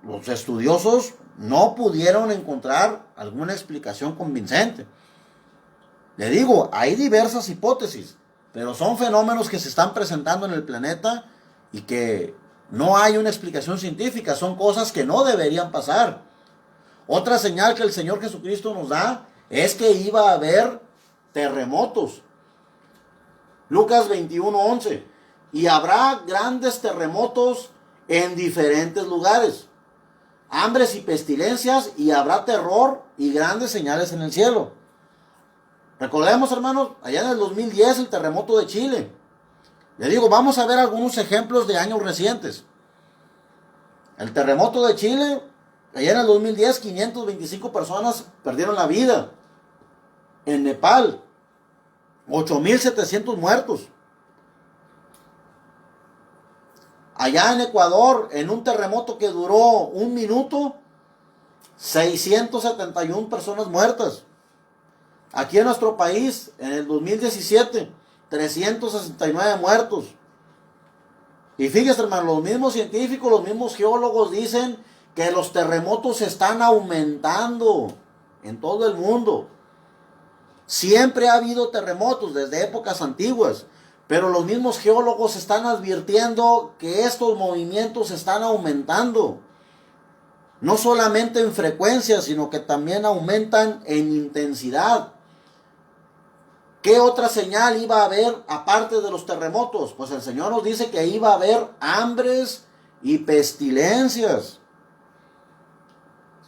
los estudiosos no pudieron encontrar alguna explicación convincente. Le digo, hay diversas hipótesis, pero son fenómenos que se están presentando en el planeta y que no hay una explicación científica, son cosas que no deberían pasar. Otra señal que el Señor Jesucristo nos da es que iba a haber terremotos. Lucas 21:11. Y habrá grandes terremotos en diferentes lugares, hambres y pestilencias, y habrá terror y grandes señales en el cielo. Recordemos, hermanos, allá en el 2010 el terremoto de Chile. Le digo, vamos a ver algunos ejemplos de años recientes. El terremoto de Chile, allá en el 2010, 525 personas perdieron la vida. En Nepal, 8,700 muertos. Allá en Ecuador, en un terremoto que duró 1 minuto, 671 personas muertas. Aquí en nuestro país, en el 2017, 369 muertos. Y fíjese, hermano, los mismos científicos, los mismos geólogos dicen que los terremotos están aumentando en todo el mundo. Siempre ha habido terremotos desde épocas antiguas, pero los mismos geólogos están advirtiendo que estos movimientos están aumentando. No solamente en frecuencia, sino que también aumentan en intensidad. ¿Qué otra señal iba a haber aparte de los terremotos? Pues el Señor nos dice que iba a haber hambres y pestilencias.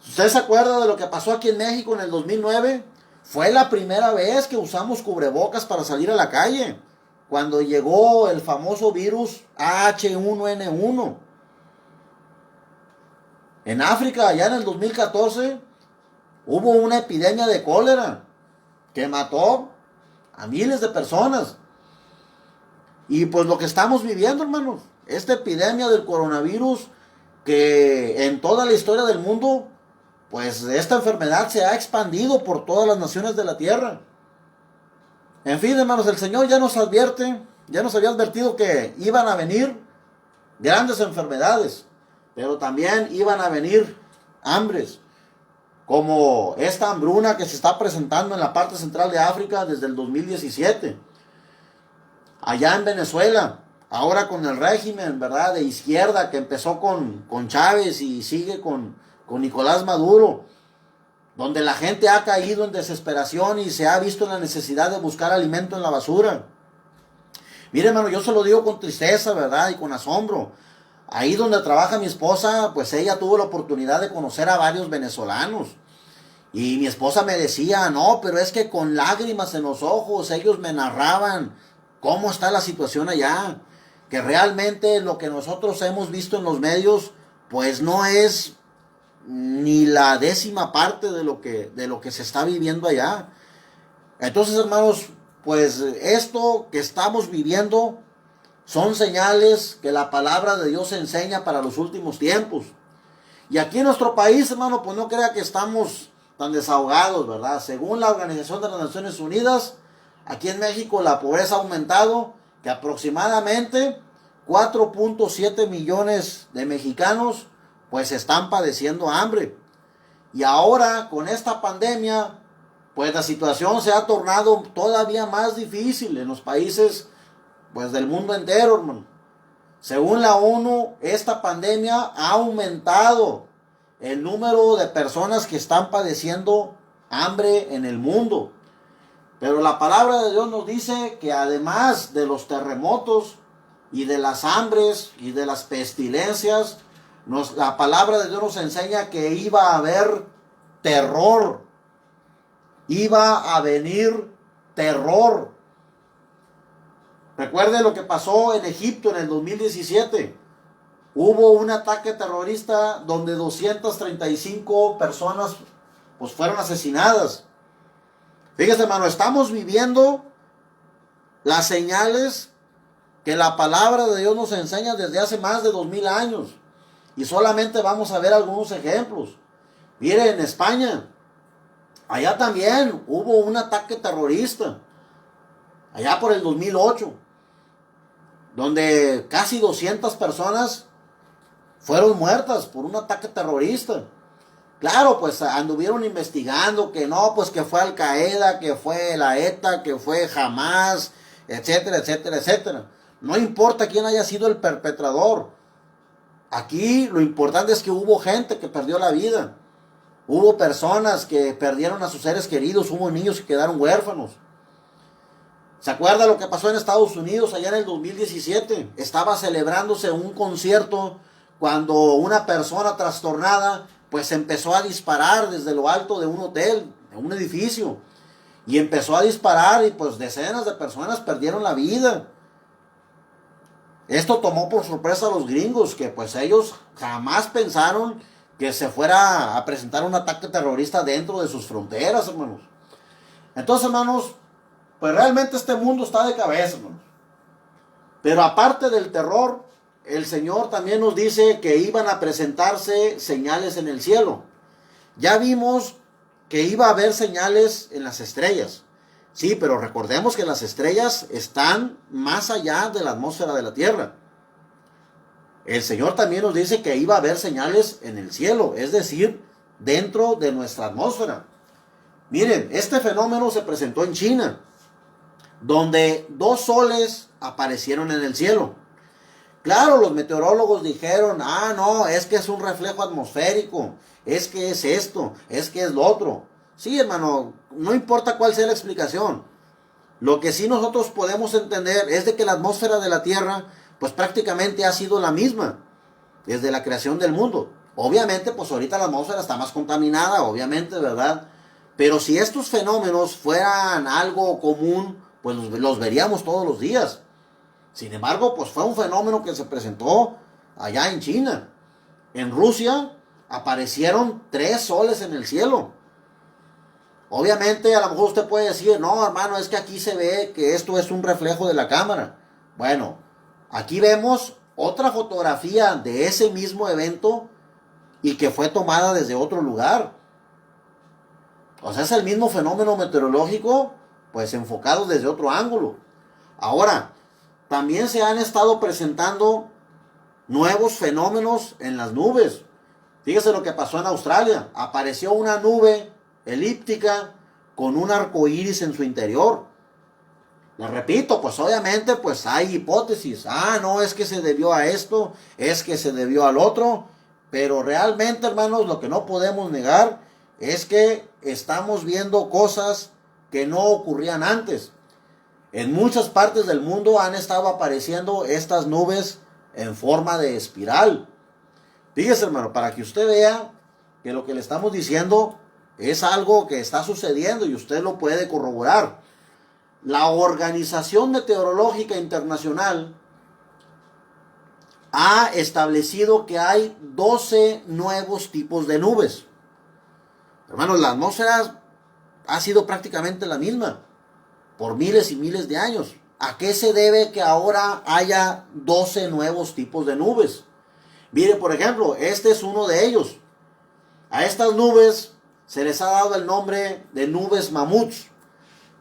¿Usted se acuerda de lo que pasó aquí en México en el 2009? Fue la primera vez que usamos cubrebocas para salir a la calle, cuando llegó el famoso virus H1N1. En África, allá en el 2014, hubo una epidemia de cólera que mató a miles de personas. Y pues lo que estamos viviendo, hermanos, esta epidemia del coronavirus, que en toda la historia del mundo, pues esta enfermedad se ha expandido por todas las naciones de la tierra. En fin, hermanos, el Señor ya nos advierte, ya nos había advertido que iban a venir grandes enfermedades, pero también iban a venir hambres. como esta hambruna que se está presentando en la parte central de África desde el 2017. Allá en Venezuela, ahora con el régimen, ¿verdad?, de izquierda que empezó con Chávez y sigue con Nicolás Maduro, donde la gente ha caído en desesperación y se ha visto en la necesidad de buscar alimento en la basura. Mire, hermano, yo se lo digo con tristeza, ¿verdad?, y con asombro. Ahí donde trabaja mi esposa, pues ella tuvo la oportunidad de conocer a varios venezolanos. Y mi esposa me decía, no, pero es que con lágrimas en los ojos ellos me narraban cómo está la situación allá. Que realmente lo que nosotros hemos visto en los medios, pues no es ni la 10ª parte de lo que se está viviendo allá. Entonces, hermanos, pues esto que estamos viviendo son señales que la palabra de Dios enseña para los últimos tiempos. Y aquí en nuestro país, hermano, pues no crea que estamos tan desahogados, ¿verdad? Según la Organización de las Naciones Unidas, aquí en México la pobreza ha aumentado, que aproximadamente 4.7 millones de mexicanos pues están padeciendo hambre. Y ahora con esta pandemia, pues la situación se ha tornado todavía más difícil en los países pues del mundo entero, hermano. Según la ONU, esta pandemia ha aumentado el número de personas que están padeciendo hambre en el mundo. Pero la palabra de Dios nos dice que además de los terremotos y de las hambres y de las pestilencias, la palabra de Dios nos enseña que iba a haber terror. Iba a venir terror. Recuerde lo que pasó en Egipto en el 2017. Hubo un ataque terrorista donde 235 personas pues fueron asesinadas. Fíjese, hermano, estamos viviendo las señales que la palabra de Dios nos enseña desde hace más de 2000 años. Y solamente vamos a ver algunos ejemplos. Mire, en España, allá también hubo un ataque terrorista. Allá por el 2008. Donde casi 200 personas fueron muertas por un ataque terrorista. Claro, pues anduvieron investigando que no, pues que fue Al Qaeda, que fue la ETA, que fue Hamas, etcétera, etcétera, etcétera. No importa quién haya sido el perpetrador. Aquí lo importante es que hubo gente que perdió la vida. Hubo personas que perdieron a sus seres queridos, hubo niños que quedaron huérfanos. ¿Se acuerda lo que pasó en Estados Unidos allá en el 2017? Estaba celebrándose un concierto cuando una persona trastornada pues empezó a disparar desde lo alto de un hotel, de un edificio. Y empezó a disparar y pues decenas de personas perdieron la vida. Esto tomó por sorpresa a los gringos, que pues ellos jamás pensaron que se fuera a presentar un ataque terrorista dentro de sus fronteras, hermanos. Entonces, hermanos, pues realmente este mundo está de cabeza, hermanos. Pero aparte del terror, el Señor también nos dice que iban a presentarse señales en el cielo. Ya vimos que iba a haber señales en las estrellas. Sí, pero recordemos que las estrellas están más allá de la atmósfera de la Tierra. El Señor también nos dice que iba a haber señales en el cielo, es decir, dentro de nuestra atmósfera. Miren, este fenómeno se presentó en China, donde 2 soles aparecieron en el cielo. Claro, los meteorólogos dijeron, no, es que es un reflejo atmosférico, es que es esto, es que es lo otro. Sí, hermano, no importa cuál sea la explicación. Lo que sí nosotros podemos entender es de que la atmósfera de la Tierra, pues prácticamente ha sido la misma desde la creación del mundo. Obviamente, pues ahorita la atmósfera está más contaminada, obviamente, ¿verdad? Pero si estos fenómenos fueran algo común, pues los veríamos todos los días. Sin embargo, pues fue un fenómeno que se presentó allá en China. En Rusia aparecieron 3 soles en el cielo. Obviamente, a lo mejor usted puede decir, no, hermano, es que aquí se ve que esto es un reflejo de la cámara. Bueno, aquí vemos otra fotografía de ese mismo evento y que fue tomada desde otro lugar. O sea, es el mismo fenómeno meteorológico, pues enfocado desde otro ángulo. Ahora, también se han estado presentando nuevos fenómenos en las nubes. Fíjese lo que pasó en Australia. Apareció una nube elíptica con un arco iris en su interior. Le repito, pues obviamente pues hay hipótesis. No, es que se debió a esto, es que se debió al otro. Pero realmente, hermanos, lo que no podemos negar es que estamos viendo cosas que no ocurrían antes. En muchas partes del mundo han estado apareciendo estas nubes en forma de espiral. Fíjese, hermano, para que usted vea que lo que le estamos diciendo es algo que está sucediendo y usted lo puede corroborar. La Organización Meteorológica Internacional ha establecido que hay 12 nuevos tipos de nubes. Hermanos, la atmósfera ha sido prácticamente la misma por miles y miles de años. ¿A qué se debe que ahora haya 12 nuevos tipos de nubes? Mire, por ejemplo, este es uno de ellos. A estas nubes se les ha dado el nombre de nubes mamuts.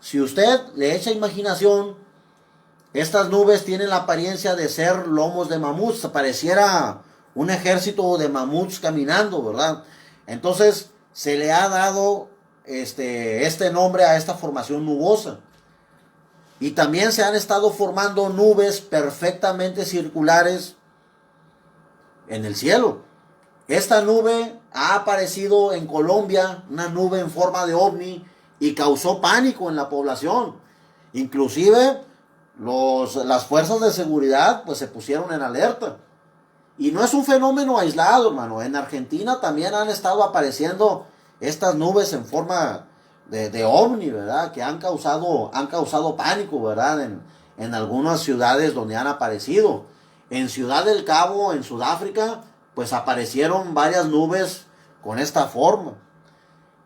Si usted le echa imaginación, estas nubes tienen la apariencia de ser lomos de mamuts. Pareciera un ejército de mamuts caminando, ¿verdad? Entonces se le ha dado este nombre a esta formación nubosa. Y también se han estado formando nubes perfectamente circulares en el cielo. Esta nube ha aparecido en Colombia, una nube en forma de ovni, y causó pánico en la población. Inclusive las fuerzas de seguridad pues se pusieron en alerta. Y no es un fenómeno aislado, hermano. En Argentina también han estado apareciendo estas nubes en forma de ovni, ¿verdad? Que han causado pánico, ¿verdad? En algunas ciudades donde han aparecido. En Ciudad del Cabo, en Sudáfrica, pues aparecieron varias nubes con esta forma.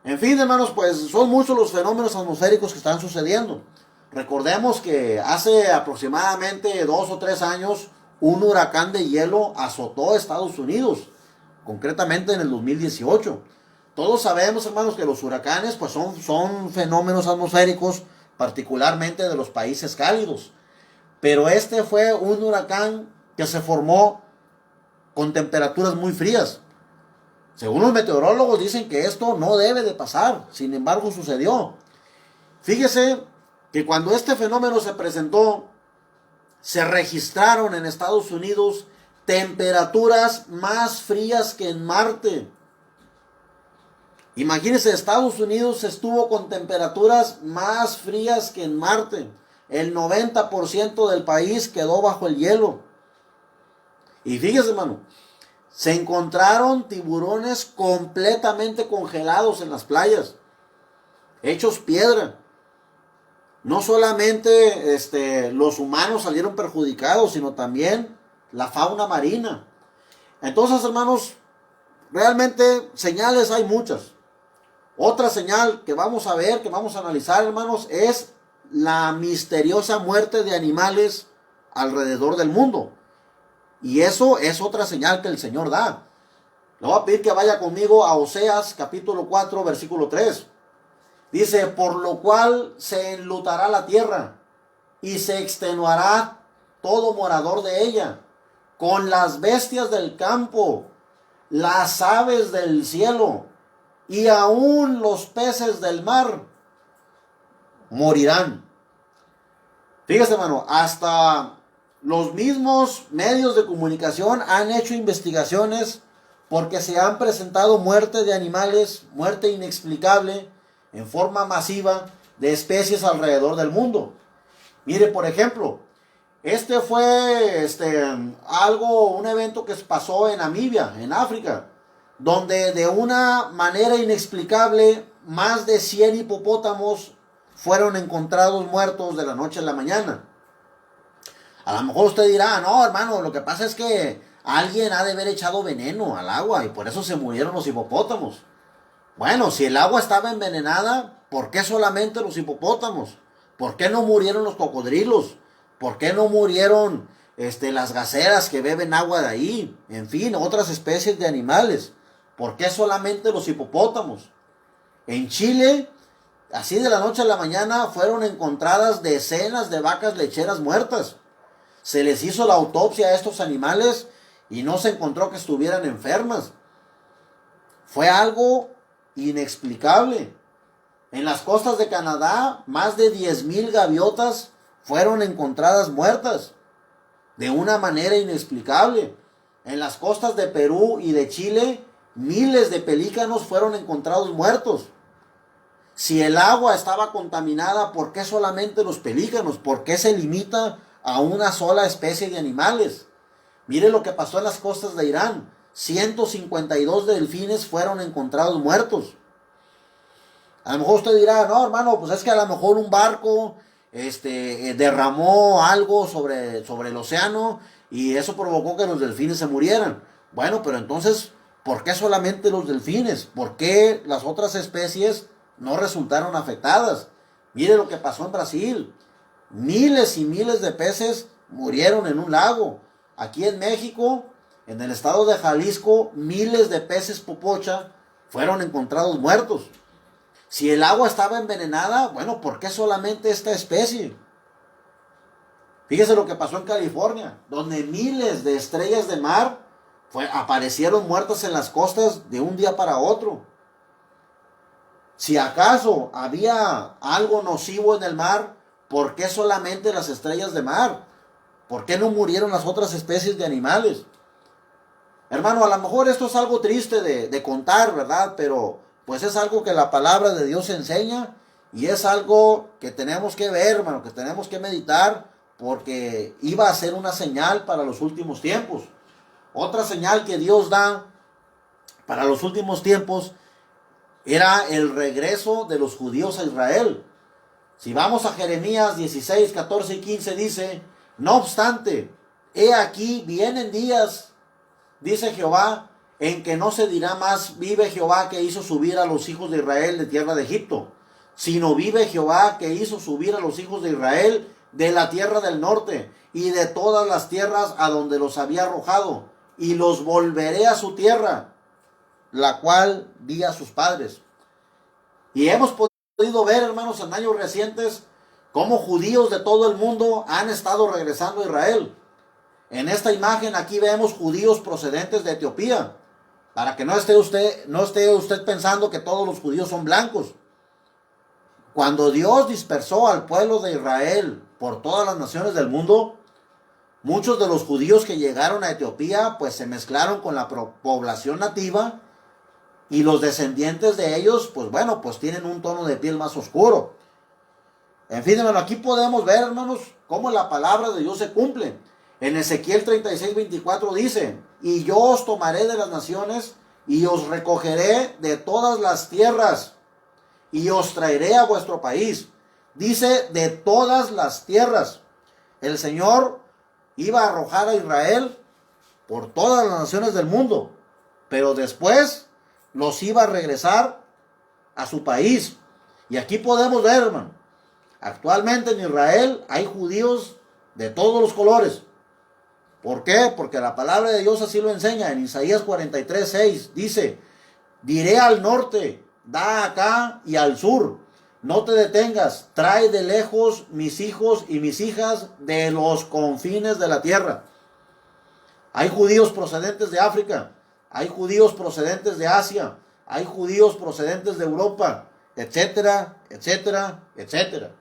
En fin, hermanos, pues son muchos los fenómenos atmosféricos que están sucediendo. Recordemos que hace aproximadamente 2 o 3 años un huracán de hielo azotó Estados Unidos, concretamente en el 2018. Todos sabemos, hermanos, que los huracanes pues son fenómenos atmosféricos, particularmente de los países cálidos. Pero este fue un huracán que se formó con temperaturas muy frías. Según los meteorólogos dicen que esto no debe de pasar, sin embargo sucedió. Fíjese que cuando este fenómeno se presentó, se registraron en Estados Unidos temperaturas más frías que en Marte. Imagínense, Estados Unidos estuvo con temperaturas más frías que en Marte. El 90% del país quedó bajo el hielo. Y fíjese, hermano, se encontraron tiburones completamente congelados en las playas, hechos piedra. No solamente los humanos salieron perjudicados, sino también la fauna marina. Entonces, hermanos, realmente señales hay muchas. Otra señal que vamos a ver, que vamos a analizar, hermanos, es la misteriosa muerte de animales alrededor del mundo. Y eso es otra señal que el Señor da. Le voy a pedir que vaya conmigo a Oseas capítulo 4, versículo 3. Dice, por lo cual se enlutará la tierra y se extenuará todo morador de ella, con las bestias del campo, las aves del cielo y aún los peces del mar morirán. Fíjese, hermano, hasta los mismos medios de comunicación han hecho investigaciones porque se han presentado muerte de animales, muerte inexplicable, en forma masiva, de especies alrededor del mundo. Mire, por ejemplo, fue un evento que pasó en Namibia, en África, donde de una manera inexplicable más de 100 hipopótamos fueron encontrados muertos de la noche a la mañana. A lo mejor usted dirá, no, hermano, lo que pasa es que alguien ha de haber echado veneno al agua y por eso se murieron los hipopótamos. Bueno, si el agua estaba envenenada, ¿por qué solamente los hipopótamos? ¿Por qué no murieron los cocodrilos? ¿Por qué no murieron las gaceras que beben agua de ahí? En fin, otras especies de animales. ¿Por qué solamente los hipopótamos? En Chile, así de la noche a la mañana, fueron encontradas decenas de vacas lecheras muertas. Se les hizo la autopsia a estos animales y no se encontró que estuvieran enfermas. Fue algo inexplicable. En las costas de Canadá, más de 10,000 gaviotas fueron encontradas muertas de una manera inexplicable. En las costas de Perú y de Chile, miles de pelícanos fueron encontrados muertos. Si el agua estaba contaminada, ¿por qué solamente los pelícanos? ¿Por qué se limita a una sola especie de animales? Mire lo que pasó en las costas de Irán. 152 delfines fueron encontrados muertos. A lo mejor usted dirá, no, hermano, pues es que a lo mejor un barco derramó algo sobre el océano y eso provocó que los delfines se murieran. Bueno, pero entonces, ¿por qué solamente los delfines? ¿Por qué las otras especies no resultaron afectadas? Mire lo que pasó en Brasil. Miles y miles de peces murieron en un lago. Aquí en México, en el estado de Jalisco, miles de peces popocha fueron encontrados muertos. Si el agua estaba envenenada, bueno, ¿por qué solamente esta especie? Fíjese lo que pasó en California, donde miles de estrellas de mar aparecieron muertas en las costas de un día para otro. Si acaso había algo nocivo en el mar, ¿por qué solamente las estrellas de mar? ¿Por qué no murieron las otras especies de animales? Hermano, a lo mejor esto es algo triste de contar, ¿verdad? Pero pues es algo que la palabra de Dios enseña y es algo que tenemos que ver, hermano, que tenemos que meditar, porque iba a ser una señal para los últimos tiempos. Otra señal que Dios da para los últimos tiempos era el regreso de los judíos a Israel. Si vamos a Jeremías 16, 14 y 15 dice, no obstante, he aquí vienen días, dice Jehová, en que no se dirá más, vive Jehová que hizo subir a los hijos de Israel de tierra de Egipto, sino vive Jehová que hizo subir a los hijos de Israel de la tierra del norte y de todas las tierras a donde los había arrojado, y los volveré a su tierra, la cual di a sus padres. Y hemos podido ver, hermanos, en años recientes, cómo judíos de todo el mundo han estado regresando a Israel. En esta imagen aquí vemos judíos procedentes de Etiopía, para que no esté usted pensando que todos los judíos son blancos. Cuando Dios dispersó al pueblo de Israel por todas las naciones del mundo, muchos de los judíos que llegaron a Etiopía pues se mezclaron con la población nativa y los descendientes de ellos pues bueno, pues tienen un tono de piel más oscuro. En fin, hermano, aquí podemos ver, hermanos, cómo la palabra de Dios se cumple. En Ezequiel 36, 24 dice, y yo os tomaré de las naciones y os recogeré de todas las tierras y os traeré a vuestro país. Dice, de todas las tierras. El Señor iba a arrojar a Israel por todas las naciones del mundo, pero después los iba a regresar a su país. Y aquí podemos ver, hermano, actualmente en Israel hay judíos de todos los colores. ¿Por qué? Porque la palabra de Dios así lo enseña. En Isaías 43, 6 dice, diré al norte, da acá, y al sur, no te detengas, trae de lejos mis hijos y mis hijas de los confines de la tierra. Hay judíos procedentes de África, hay judíos procedentes de Asia, hay judíos procedentes de Europa, etcétera, etcétera, etcétera.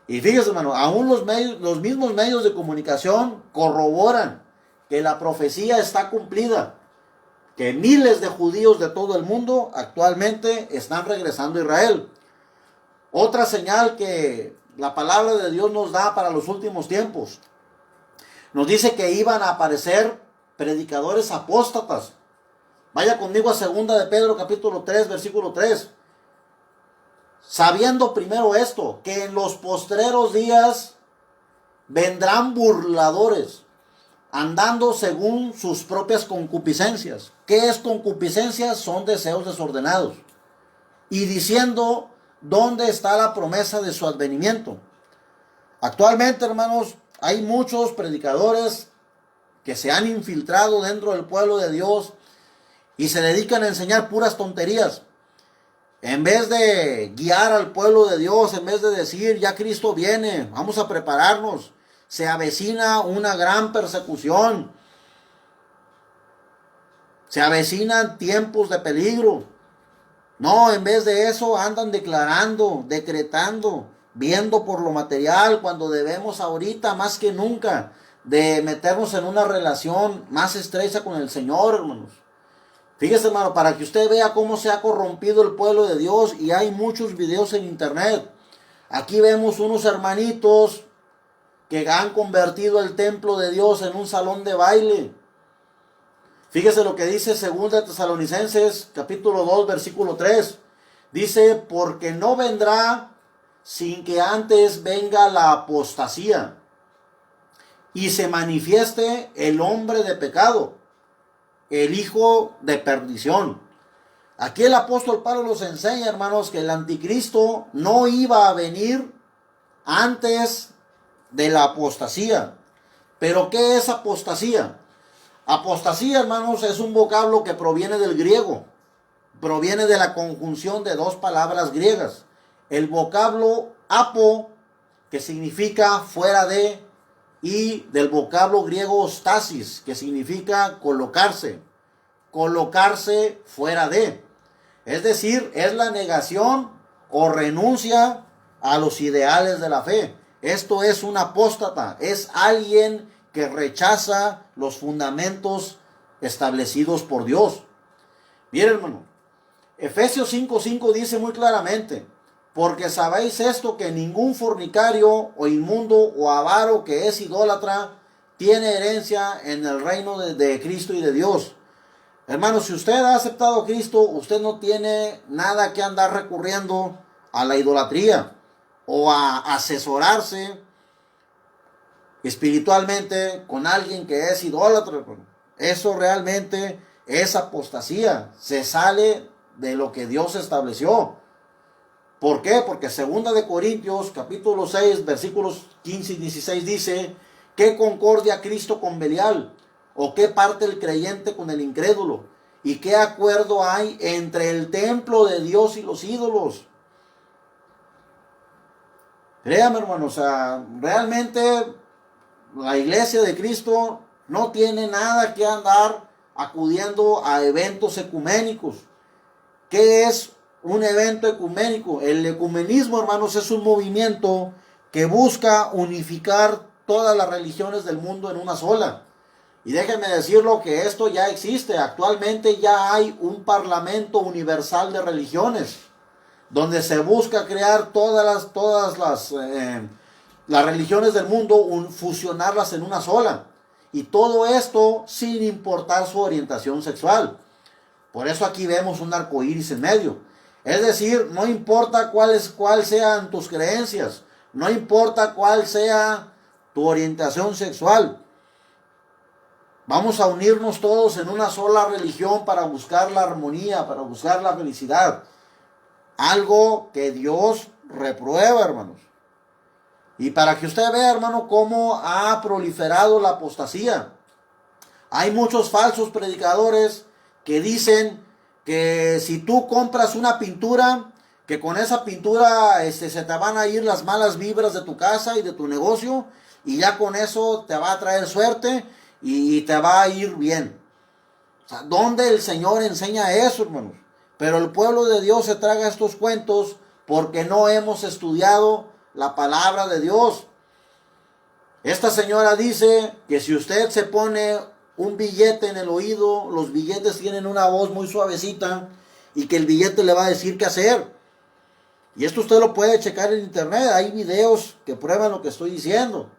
Y fíjese, hermano, aún los mismos medios de comunicación corroboran que la profecía está cumplida, que miles de judíos de todo el mundo actualmente están regresando a Israel. Otra señal que la palabra de Dios nos da para los últimos tiempos, nos dice que iban a aparecer predicadores apóstatas. Vaya conmigo a 2 de Pedro capítulo 3, versículo 3. Sabiendo primero esto, que en los postreros días vendrán burladores, andando según sus propias concupiscencias. ¿Qué es concupiscencias? Son deseos desordenados. Y diciendo, ¿dónde está la promesa de su advenimiento? Actualmente, hermanos, hay muchos predicadores que se han infiltrado dentro del pueblo de Dios y se dedican a enseñar puras tonterías. En vez de guiar al pueblo de Dios, en vez de decir, ya Cristo viene, vamos a prepararnos, se avecina una gran persecución. Se avecinan tiempos de peligro. No, en vez de eso andan declarando, decretando, viendo por lo material, cuando debemos ahorita más que nunca de meternos en una relación más estrecha con el Señor, hermanos. Fíjese, hermano, para que usted vea cómo se ha corrompido el pueblo de Dios, y hay muchos videos en internet. Aquí vemos unos hermanitos que han convertido el templo de Dios en un salón de baile. Fíjese lo que dice 2 Tesalonicenses capítulo 2 versículo 3. Dice, porque no vendrá sin que antes venga la apostasía y se manifieste el hombre de pecado, el hijo de perdición. Aquí el apóstol Pablo nos enseña, hermanos, que el anticristo no iba a venir antes de la apostasía. ¿Pero qué es apostasía? Apostasía, hermanos, es un vocablo que proviene del griego. Proviene de la conjunción de dos palabras griegas. El vocablo apo, que significa fuera de, y del vocablo griego stasis, que significa colocarse. Colocarse fuera de. Es decir, es la negación o renuncia a los ideales de la fe. Esto es un apóstata, es alguien que rechaza los fundamentos establecidos por Dios. Miren, hermano, Efesios 5:5 dice muy claramente, porque sabéis esto, que ningún fornicario o inmundo o avaro que es idólatra tiene herencia en el reino de Cristo y de Dios. Hermano, si usted ha aceptado a Cristo, usted no tiene nada que andar recurriendo a la idolatría o a asesorarse espiritualmente con alguien que es idólatra. Eso realmente es apostasía. Se sale de lo que Dios estableció. ¿Por qué? Porque 2 Corintios capítulo 6 versículos 15 y 16 dice, ¿qué concordia Cristo con Belial? ¿O qué parte el creyente con el incrédulo? ¿Y qué acuerdo hay entre el templo de Dios y los ídolos? Créame, hermano, o sea, realmente la iglesia de Cristo no tiene nada que andar acudiendo a eventos ecuménicos. ¿Qué es un evento ecuménico? El ecumenismo, hermanos, es un movimiento que busca unificar todas las religiones del mundo en una sola. Y déjenme decirlo que esto ya existe. Actualmente ya hay un parlamento universal de religiones, donde se busca crear todas las religiones del mundo, fusionarlas en una sola. Y todo esto sin importar su orientación sexual. Por eso aquí vemos un arco iris en medio. Es decir, no importa cuál sean tus creencias, no importa cuál sea tu orientación sexual. Vamos a unirnos todos en una sola religión para buscar la armonía, para buscar la felicidad. Algo que Dios reprueba, hermanos. Y para que usted vea, hermano, cómo ha proliferado la apostasía. Hay muchos falsos predicadores que dicen que si tú compras una pintura, que con esa pintura se te van a ir las malas vibras de tu casa y de tu negocio, y ya con eso te va a traer suerte y te va a ir bien. O sea, ¿dónde el Señor enseña eso, hermanos? Pero el pueblo de Dios se traga estos cuentos porque no hemos estudiado la palabra de Dios. Esta señora dice que si usted se pone un billete en el oído, los billetes tienen una voz muy suavecita y que el billete le va a decir qué hacer. Y esto usted lo puede checar en internet, hay videos que prueban lo que estoy diciendo.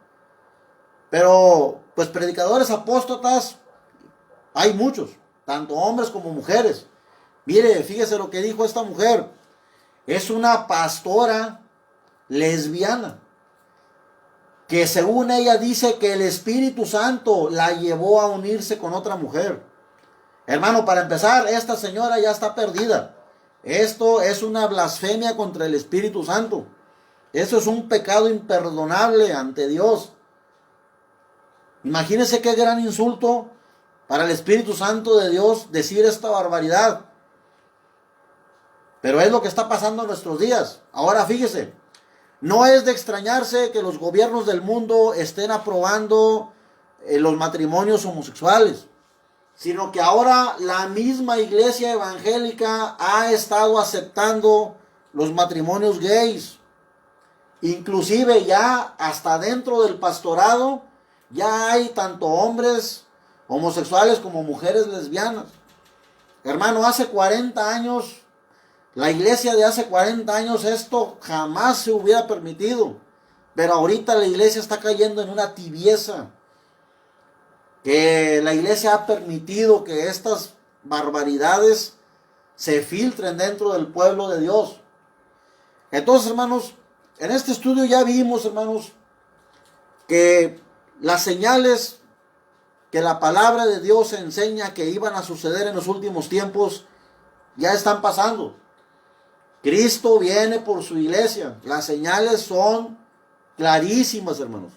Pero, pues predicadores apóstatas hay muchos, tanto hombres como mujeres. Mire, fíjese lo que dijo esta mujer. Es una pastora lesbiana, que según ella dice que el Espíritu Santo la llevó a unirse con otra mujer. Hermano, para empezar, esta señora ya está perdida. Esto es una blasfemia contra el Espíritu Santo. Eso es un pecado imperdonable ante Dios. Imagínense qué gran insulto para el Espíritu Santo de Dios decir esta barbaridad. Pero es lo que está pasando en nuestros días. Ahora fíjese, no es de extrañarse que los gobiernos del mundo estén aprobando los matrimonios homosexuales. sino que ahora la misma iglesia evangélica ha estado aceptando los matrimonios gays. Inclusive ya hasta dentro del pastorado ya hay tanto hombres homosexuales como mujeres lesbianas. Hermano, hace 40 años, la iglesia de hace 40 años, esto jamás se hubiera permitido. Pero ahorita la iglesia está cayendo en una tibieza. Que la iglesia ha permitido que estas barbaridades se filtren dentro del pueblo de Dios. Entonces, hermanos, en este estudio ya vimos, hermanos, que las señales que la palabra de Dios enseña que iban a suceder en los últimos tiempos ya están pasando. Cristo viene por su iglesia. Las señales son clarísimas, hermanos.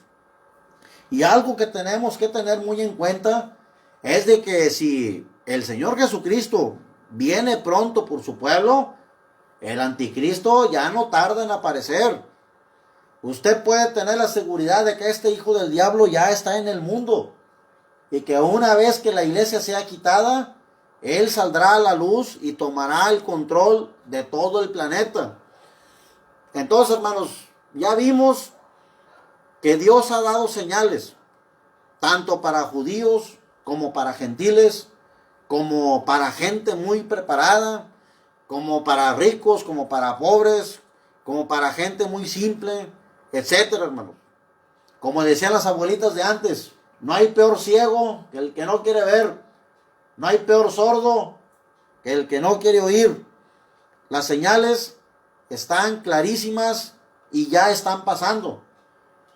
Y algo que tenemos que tener muy en cuenta es de que si el Señor Jesucristo viene pronto por su pueblo, el anticristo ya no tarda en aparecer. Usted puede tener la seguridad de que este hijo del diablo ya está en el mundo y que una vez que la iglesia sea quitada, él saldrá a la luz y tomará el control de todo el planeta. Entonces, hermanos, ya vimos que Dios ha dado señales, tanto para judíos como para gentiles, como para gente muy preparada, como para ricos, como para pobres, como para gente muy simple, etcétera, hermanos. Como decían las abuelitas de antes, no hay peor ciego que el que no quiere ver, no hay peor sordo que el que no quiere oír. Las señales están clarísimas y ya están pasando.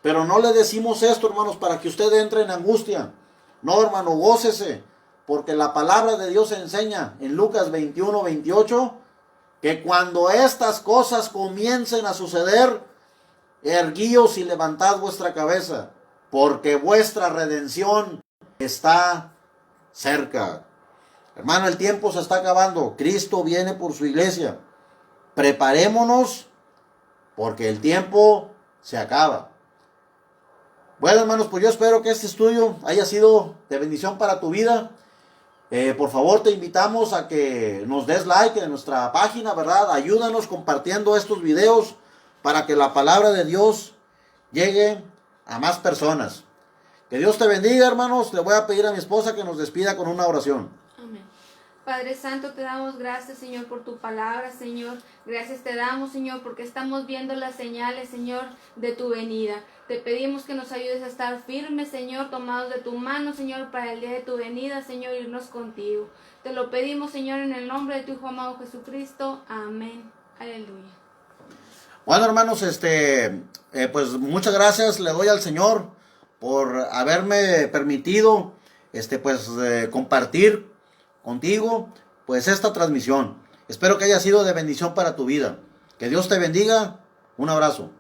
Pero no le decimos esto, hermanos, para que usted entre en angustia. No, hermano, gócese, porque la palabra de Dios enseña en Lucas 21:28 que cuando estas cosas comiencen a suceder, erguíos y levantad vuestra cabeza, porque vuestra redención está cerca. Hermano, el tiempo se está acabando. Cristo viene por su iglesia. Preparémonos, porque el tiempo se acaba. Bueno, hermanos, pues yo espero que este estudio haya sido de bendición para tu vida. Por favor, te invitamos a que nos des like en nuestra página, ¿verdad? Ayúdanos compartiendo estos videos para que la palabra de Dios llegue a más personas. Que Dios te bendiga, hermanos. Le voy a pedir a mi esposa que nos despida con una oración. Amén. Padre Santo, te damos gracias, Señor, por tu palabra, Señor. Gracias te damos, Señor, porque estamos viendo las señales, Señor, de tu venida. Te pedimos que nos ayudes a estar firmes, Señor, tomados de tu mano, Señor, para el día de tu venida, Señor, irnos contigo. Te lo pedimos, Señor, en el nombre de tu Hijo amado Jesucristo. Amén. Aleluya. Bueno, hermanos, pues muchas gracias le doy al Señor por haberme permitido, compartir contigo, pues esta transmisión. Espero que haya sido de bendición para tu vida. Que Dios te bendiga. Un abrazo.